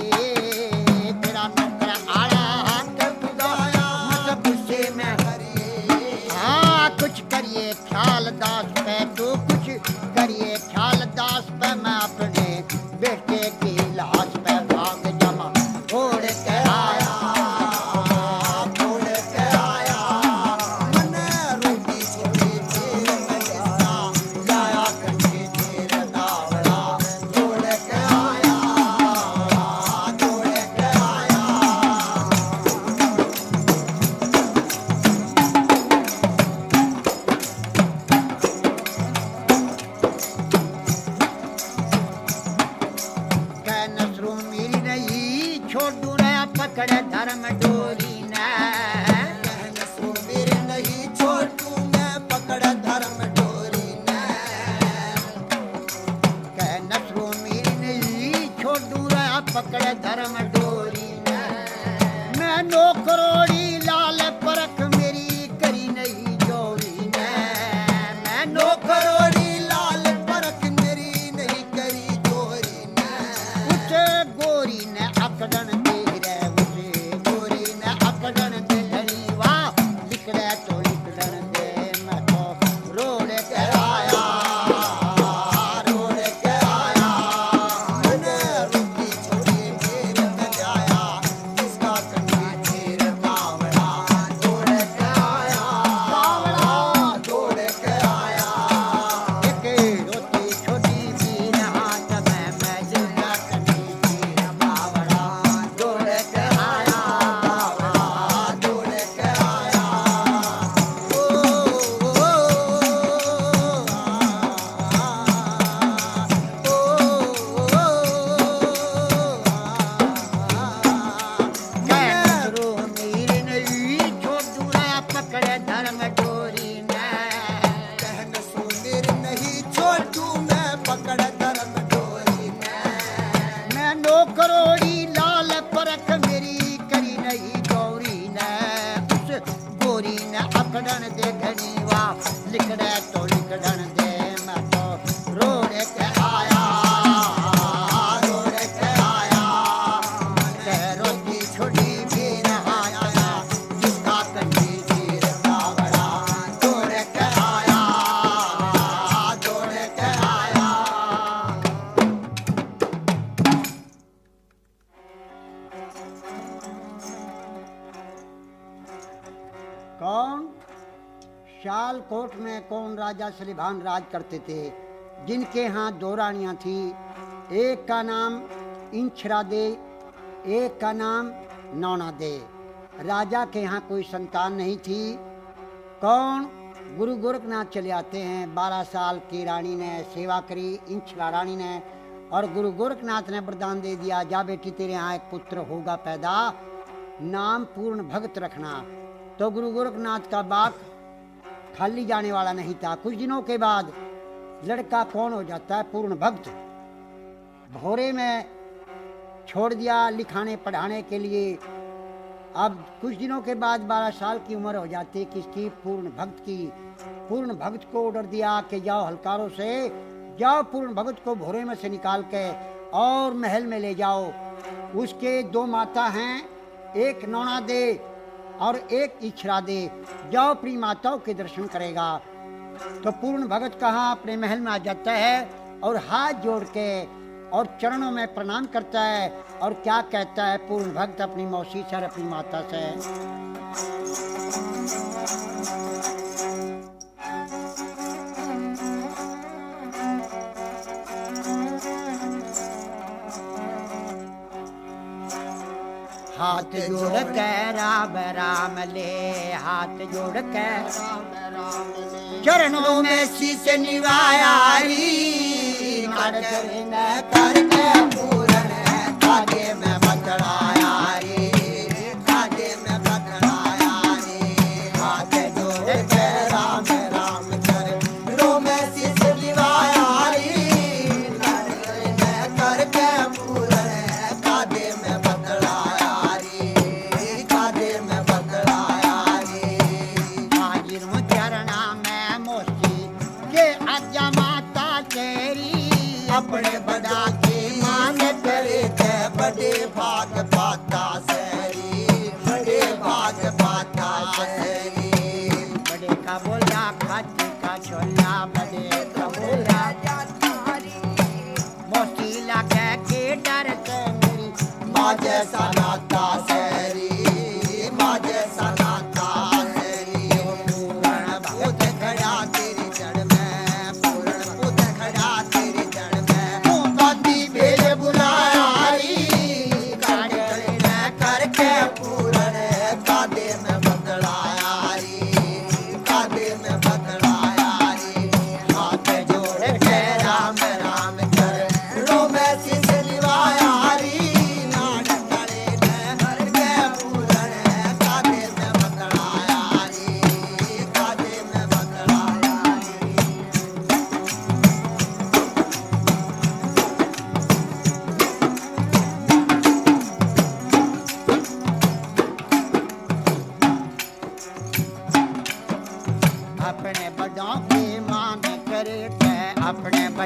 तेरा नौकर आया हक पुगाया, मत गुस्से में भरिए। हाँ कुछ करिए ख्याल दास पे, तो कुछ करिए ख्याल दास पे, मैं अपने बेटे की लाश पे भाग जमा हो पकड़े धर्म डोरी ने कहन सो मेरे नहीं छोटू मैं पकड़ धर्म डोरी ने कह नसरो मेरी नहीं छोड़ू रे पकड़े धर्म डोरी ने मैं नौकरोड़ी लाल परख मेरी करी नहीं जोरी ने मैं नौकरोड़ी लाल परख मेरी नहीं करी चोरी ने उसे गोरी ने अकड़न दे रे उसे गोरी ने अकड़न दे धनी वाह लिखड़े तो लिखड़न दे मैं तो रोड के आया रोड के आया मैंने रुकी छोड़ी मेरे में जाया इसका कन्नी चीर बावड़ा दौड़ के आया बावड़ा दौड़ के आया एक रोटी छोटी भी हाथ में मैं जिंदा कनी चीर बावड़ा दौड़ के आया बावड़ा दौड़ के आया ओ मैं नसरो मेरी नहीं छोड़ू रे पकड़े धर्म डोरी ने कहन सो मेरे नहीं छोटू मैं पकड़ धर्म डोरी ने मैं नौकरोड़ी लाल परख मेरी करी नहीं गौरी ने उस गोरी ने अकड़न दे घनी वाह लिखड़े तो लिखड़न दे मैं तो रोड के आया रोड के आया कह रोटी छोटी भी आया जिसका कन्नी चीर बावड़ा दौड़ के आया दौड़ के आया कौन शालकोट में कौन राजा सलीभान राज करते थे जिनके यहाँ दो रानियां थी एक का नाम इंछरा दे एक का नाम नौना दे राजा के यहाँ कोई संतान नहीं थी कौन गुरु गोरखनाथ चले आते हैं 12 साल की रानी ने सेवा करी इंछरा रानी ने और गुरु गोरखनाथ ने वरदान दे दिया जा बेटी तेरे यहाँ एक पुत्र होगा पैदा नाम पूर्ण भक्त रखना तो गुरु गोरखनाथ का बाग खाली जाने वाला नहीं था कुछ दिनों के बाद लड़का कौन हो जाता है पूर्ण भक्त भोरे में छोड़ दिया लिखाने पढ़ाने के लिए अब कुछ दिनों के बाद 12 साल की उम्र हो जाती किसकी पूर्ण भक्त की पूर्ण भक्त को ऑर्डर दिया कि जाओ हलकारों से जाओ पूर्ण भक्त को भोरे में से निकाल के और महल में ले जाओ उसके 2 माता हैं एक नौना दे और एक इच्छरा दे जाओ अपनी माताओं के दर्शन करेगा तो पूर्ण भगत कहाँ अपने महल में आ जाता है और हाथ जोड़ के और चरणों में प्रणाम करता है और क्या कहता है पूर्ण भक्त अपनी मौसी से और अपनी माता से हाथ जोड़ के राम राम ले हाथ जोड़ के चरणों में शीश निवाया करके पूरन कागे में बतलाया रे कागे में बतलाया रे हाथ जोड़ के राम राम कर रो में शीश दिवाया रे करके पूरन कागे में बतलाया रे कागे में बतलाया रे हाजिर हूँ चरणा में मोसी के आज्ञा माता तेरी अपने बड़ा के मान करे के बड़े भाग पाता सरी बड़े भाग पाता सरी बड़े का बोला खाती का छोला बड़े का बोला मोसी लगा के डर से मेरी माँ जैसा नाता सरी माँ जैसा नाता सरी पूर्ण भूत खड़ा तेरी जड़ में पूर्ण भूत खड़ा तेरी जड़ में तू बाती भेज बुलाया री काटे करके पूर्ण कादे में बदलाया री कादे में बदलाया री हाथ जोड़ के राम राम कर रो में शीश निवाया री नाड़ करे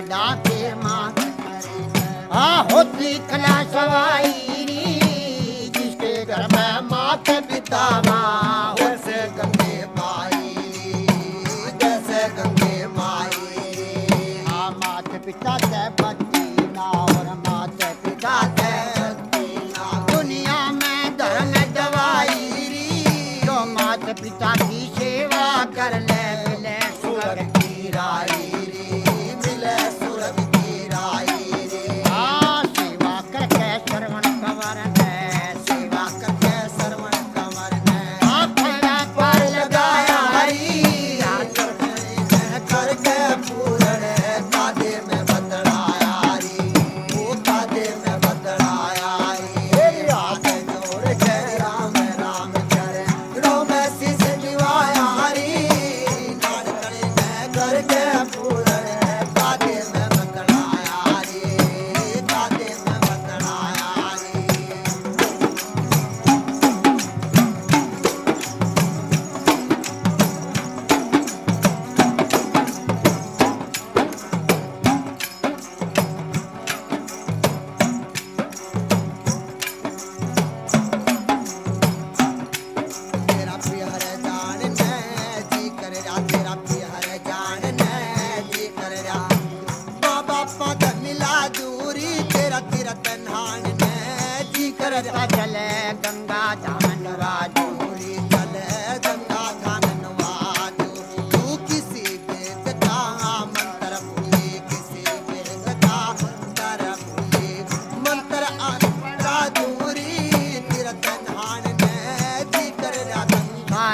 बड़ा के माँ होती कला सवाई जिसके घर में माता पिता माँ जैसे गंगे माई जैसे गंगे माई माता पिता से बच्ची ना और माता पिता से दुनिया में धर्म दवाई जो माता पिता की सेवा कर ले मिले स्वर्ग की राई मिले स्वर्ग की राई सेवा करके श्रवण कंवर है सेवा करके श्रवण कंवर ने फड़ा पर लगाया करके पूरण कादे में बदलाया वो कादे में बदलाया हाथ जोड़ के राम राम करे रोम शीश निवाया नाड़ करके पूरण कादे में बदलाया कादे में बदलाया तेरा प्यार जान ने जी कर रहा तेरा प्यार जान ने जी कर रहा बाबा पद मिला दूरी तेरा तेरा तन्हान ने जी कर रहा चले गंगा धामनवा दूरी चले गंगा धाम नवाजू तू किसी वेद का मंत्र भूली किसी वेद का मंत्र भूली मंत्र अनपढ़ा दूरी तेरा तन्हान ने जी कर रहा गंगा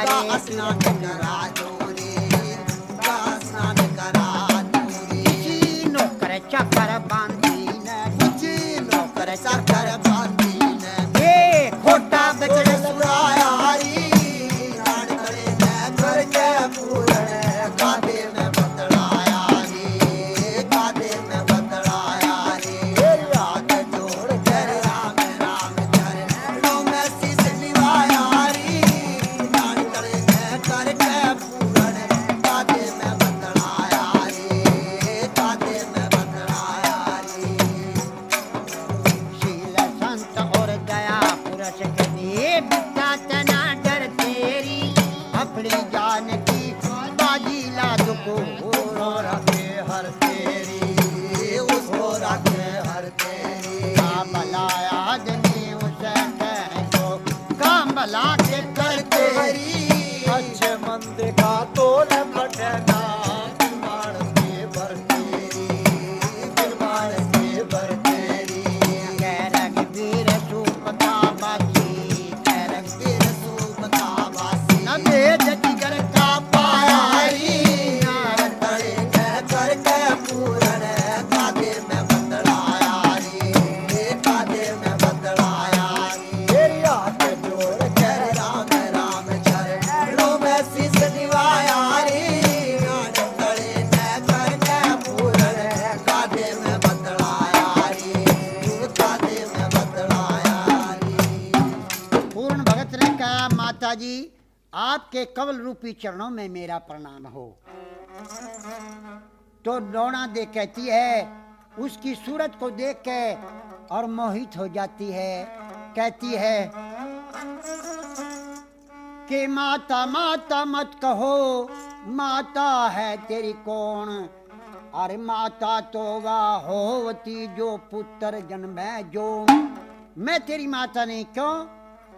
स्नान करा दूरी गंगा स्नान करा दूरी नौकर चाकर बांधी ने कुछ नौकर चाकर बांधी ने ये खोटा बचड़ सुराया नाड़ करे ने करके पूरण कादे में बदलाया कादे में बदलाया हाथ जोड़ कर राम राम करे रोम शीश निवाया नाड़ करे ने करके पूरण कादे में बदलाया कादे में बदलाया शील संत और दया पुरुष के दिए बिता तना डर तेरी अपनी जान की बाजी ला दुको और रखे हर तेरी उसको रखे हर तेरी भला आदमी उसे कह दो काम भला के कर तेरी अच्छे मंद का तोल फटना बिरबान के भर तेरी बिरबान के भर तेरी कैरग वीर सूप का बासी कैरग तेरे सूप का वासी न भेद जिगर का पाया नार तड़े करके पूरण कादे में बदलाया कादे में बदलाया तेरी हाथ जोड़ के राम राम चरण रोम शीश निवाया नाड़ तड़े करके पूरण कादे में बदलाया कादे में बदलाया पूर्ण भगत ने कहा माता जी आपके कवल रूपी चरणों में मेरा प्रणाम हो। तो डोना दे कहती है उसकी सूरत को देख के और मोहित हो जाती है कहती है कि माता माता मत कहो माता है तेरी कौन अरे माता तो वह होती जो पुत्र जन्मे जो मैं तेरी माता नहीं क्यों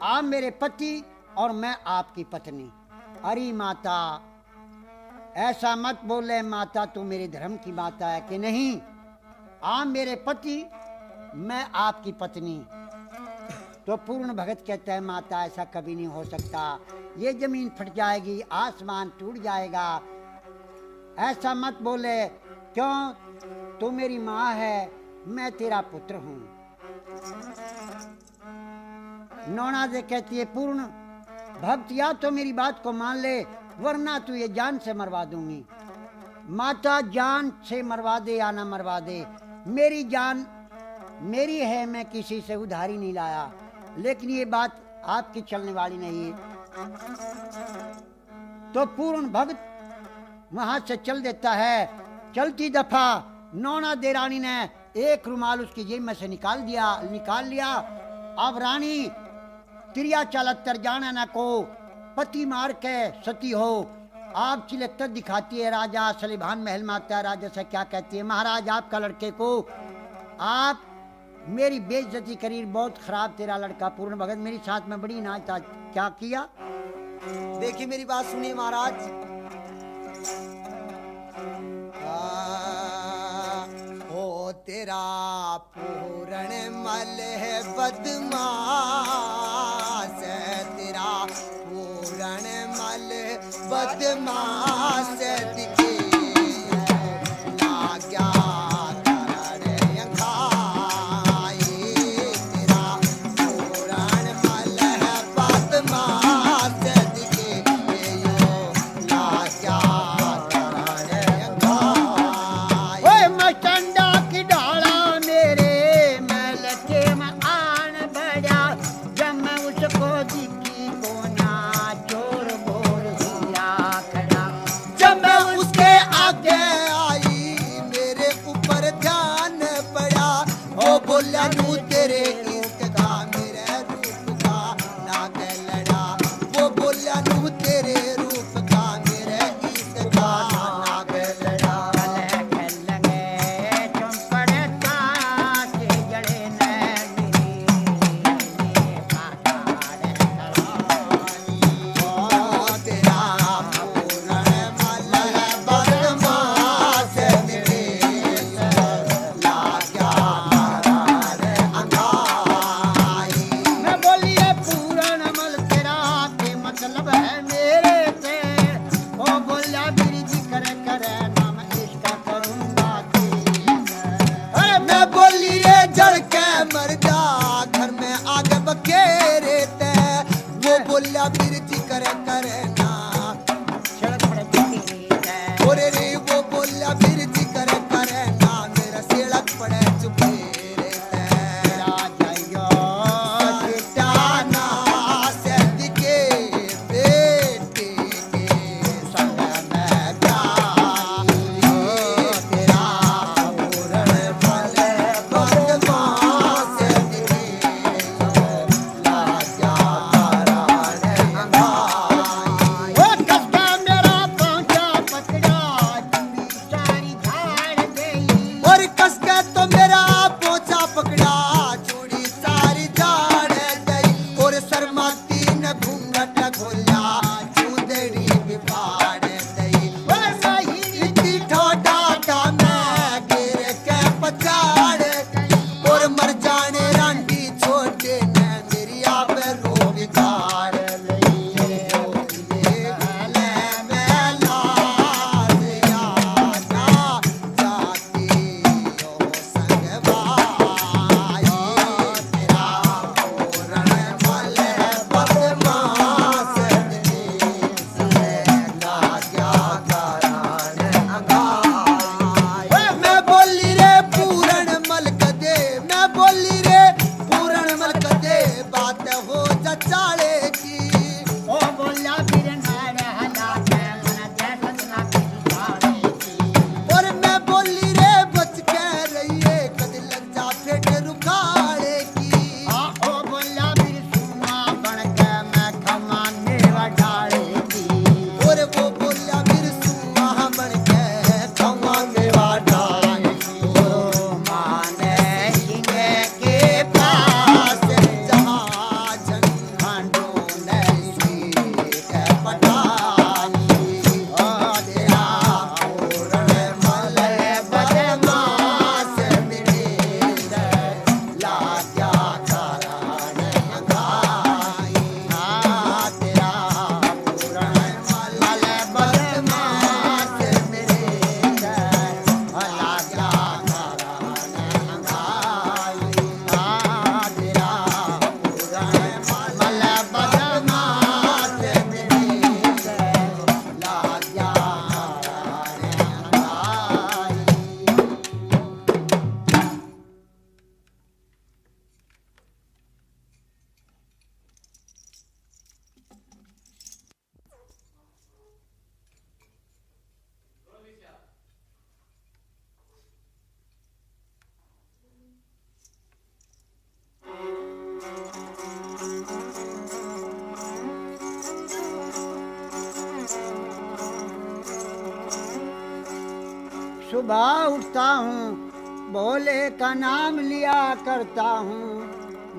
आप मेरे पति और मैं आपकी पत्नी अरे माता ऐसा मत बोले माता तू मेरे धर्म की माता है कि नहीं आप मेरे पति मैं आपकी पत्नी तो पूर्ण भगत कहता है माता ऐसा कभी नहीं हो सकता ये जमीन फट जाएगी आसमान टूट जाएगा ऐसा मत बोले क्यों तू मेरी माँ है मैं तेरा पुत्र हूँ नौना से कहती है पूर्ण भक्त या तो मेरी बात को मान ले वरना तू ये जान से मरवा दूंगी माता जान से मरवा दे या ना मरवा दे मेरी जान मेरी है मैं किसी से उधारी नहीं लाया लेकिन ये बात आपकी चलने वाली नहीं है तो पूर्ण भक्त वहां से चल देता है चलती दफा नौना दे रानी ने एक रुमाल उसकी जेब में से निकाल लिया। अब रानी तिरिया चालत्तर जाना न को पति मार के सती हो। आप चिलत्तर दिखाती है। राजा सलीभान महल में आता है। राजा से क्या कहती है, महाराज आपका लड़के को आप मेरी बेइज्जती करी, बहुत खराब तेरा लड़का पूर्ण भगत मेरी साथ में बड़ी नाच था, क्या किया। देखिए मेरी बात सुनिए महाराज। ओ तेरा पूर्ण मल है बदमाश, तेरा पूर्ण मल बदमाश दिखे लाग्या तेरे इश्क का मेरे रूप का नाग लड़ा। वो बोला नू तेरे रूप का मेरे इश्क का नाग लड़ा। बिरती करे करे ना ओरे रे वो बोला बिरती करे करे ना मेरा सिलक पड़े चुपे रे राजा चिटाना से दिखे बेटे के संग में तेरा पूर्ण फल बदमाश दिखे लाजा चाले सुबह उठता हूँ भोले का नाम लिया करता हूँ,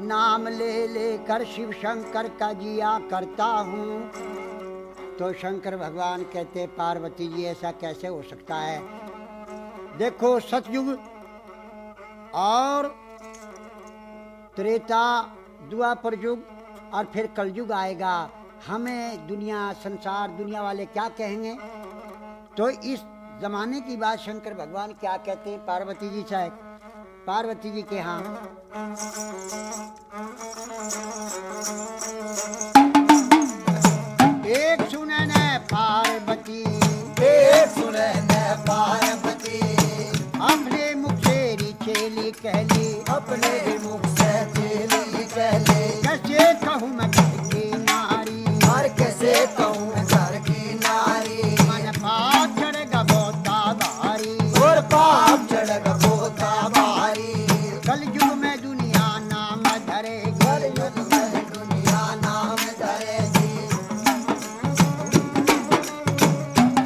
नाम ले लेकर शिव शंकर का जिया करता हूँ। तो शंकर भगवान कहते पार्वती जी ऐसा कैसे हो सकता है? देखो सतयुग और त्रेता द्वापर युग और फिर कलयुग आएगा, हमें दुनिया संसार दुनिया वाले क्या कहेंगे? तो इस जमाने की बात शंकर भगवान क्या कहते हैं पार्वती जी से? पार्वती जी के यहाँ एक सुने न पार्वती, एक सुने न पार्वती, अपने मुख से रिचेली कहली, अपने मुख से चेली कहले, कैसे कहूँ मैं घर की नारी, और कैसे कहूँ मैं घर की नारी, मन पाप चढ़ेगा बोता भारी, और पाप चढ़ेगा बोता भारी, कलयुग में दुनिया नाम धरेगी, कलयुग में दुनिया नाम धरेगी,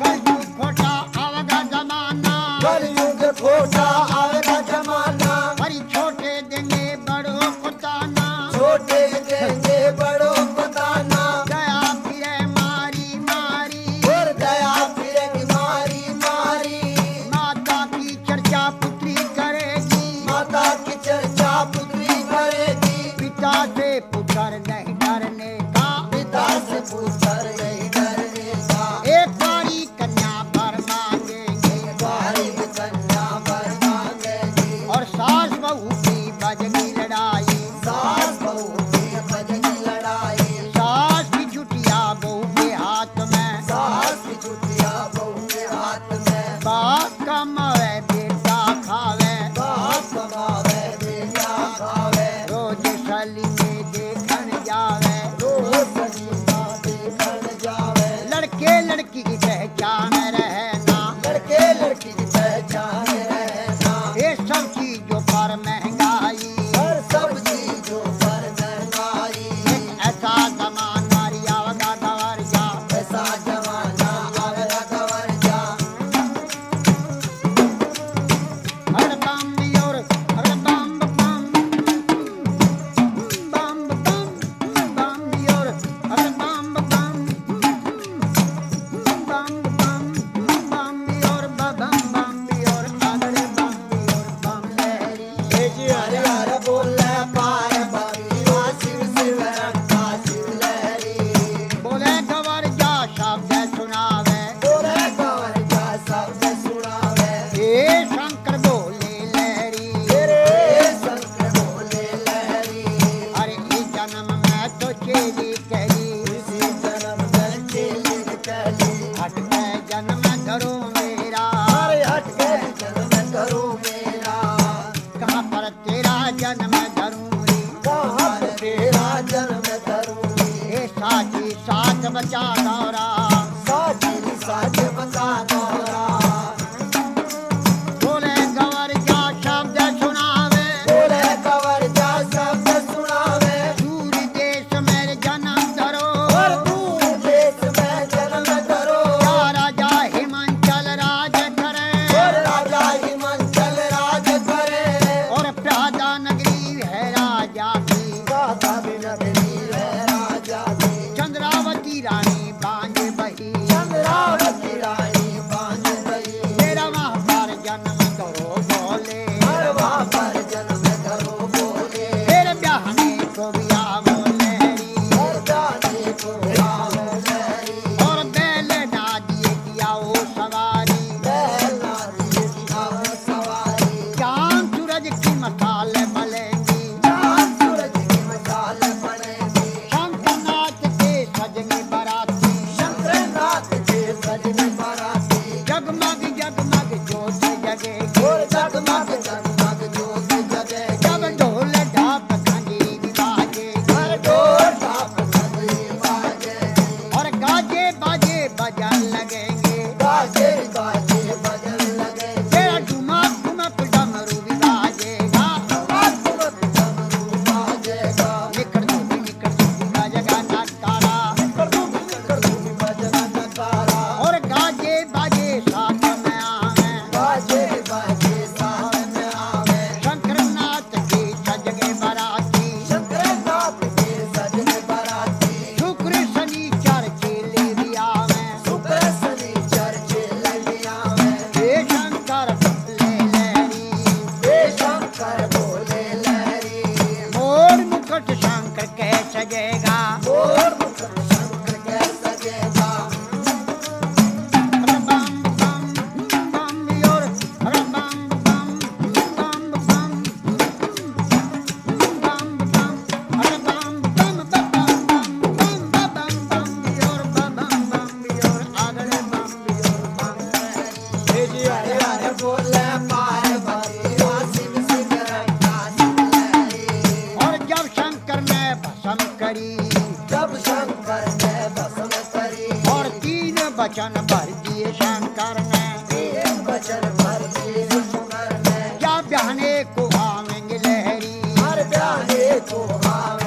कलयुग खोटा आवेगा जमाना, कलयुग खोटा आवेगा जमाना, बड़ी छोटे देंगे बड़ों को ताना, छोटे देंगे बड़ों को ताना, दया फिरे मारी मारी, और दया फिरेगी मारी मारी, माता की चर्चा पुत्री करेगी, माता की चर्चा पुत्री करेगी, पिता से पुत्र नहीं डरने का, पिता से पुत्र नहीं डरने का, एक बारी कन्या पर मांगेंगे, बारी कन्या वर मांगेगी, और सास बहू की बजनी लड़ाई, सास बहू की बजनी लड़ाई, सास की चुटिया बहू के हाथ में, सास की चुटिया बहू के हाथ में, बाप कमावे बेटा खावे, बाप कमावे बेटा खावे, रोज सली में देखन जावे, रोज सजीवा देखन जावे, लड़के लड़की की पहचान रहना, लड़के लड़की की पहचान रहना, ये सब चीजों पर महंगाई, हर सब चीजों पर महंगाई, एक ऐसा जमाना रियावगा गवरिया, ऐसा जमाना आवेगा गवर जा, हर बम दियोर हर बम बम बम बम दियोर हर बम बम बम दियोर बम दियोर अगले बम दियोर बम लहरी, हरे हरे बोले पार्वती, शिव शिव रंगा शिव लहरी, बोले गवरिया शब्द सुनावे, बोले गवर जा शब्द सुनावे, हे शंकर बोले लहरी, तेरे शंकर बोले लहरी, अरे इस जन्म में तो चेली कही, इसी जन्म में चेली कहली, हट के जन्म धरो मेरा, हरे हट के जन्म करो मेरा, कहाँ पर तेरा जन्म धरूं रे, कहाँ पर तेरा जन्म करूँगी, हे साची साथ बचा दौरा, साची साच बता दोहरा, बोले गवर जा शब्द सुनावे, बोले गवर जा शब्द सुनावे, दूर देश मेरे जन्म धरो, और दूर देश में जन्म करो, या राजा हिमांचल राज करे, और राजा हिमांचल राज करे, और प्यादा नगरी है राजा की, गाता भी नगरी है राजा की, चंद्रावती रानी बांझ बही सब शंकर ने भस्म करी। और 3 वचन भर दिए शंकर ने, 3 वचन भर दिए शंकर ने। क्या बहने को आवेंगे लहरी, हर प्यारे को आवे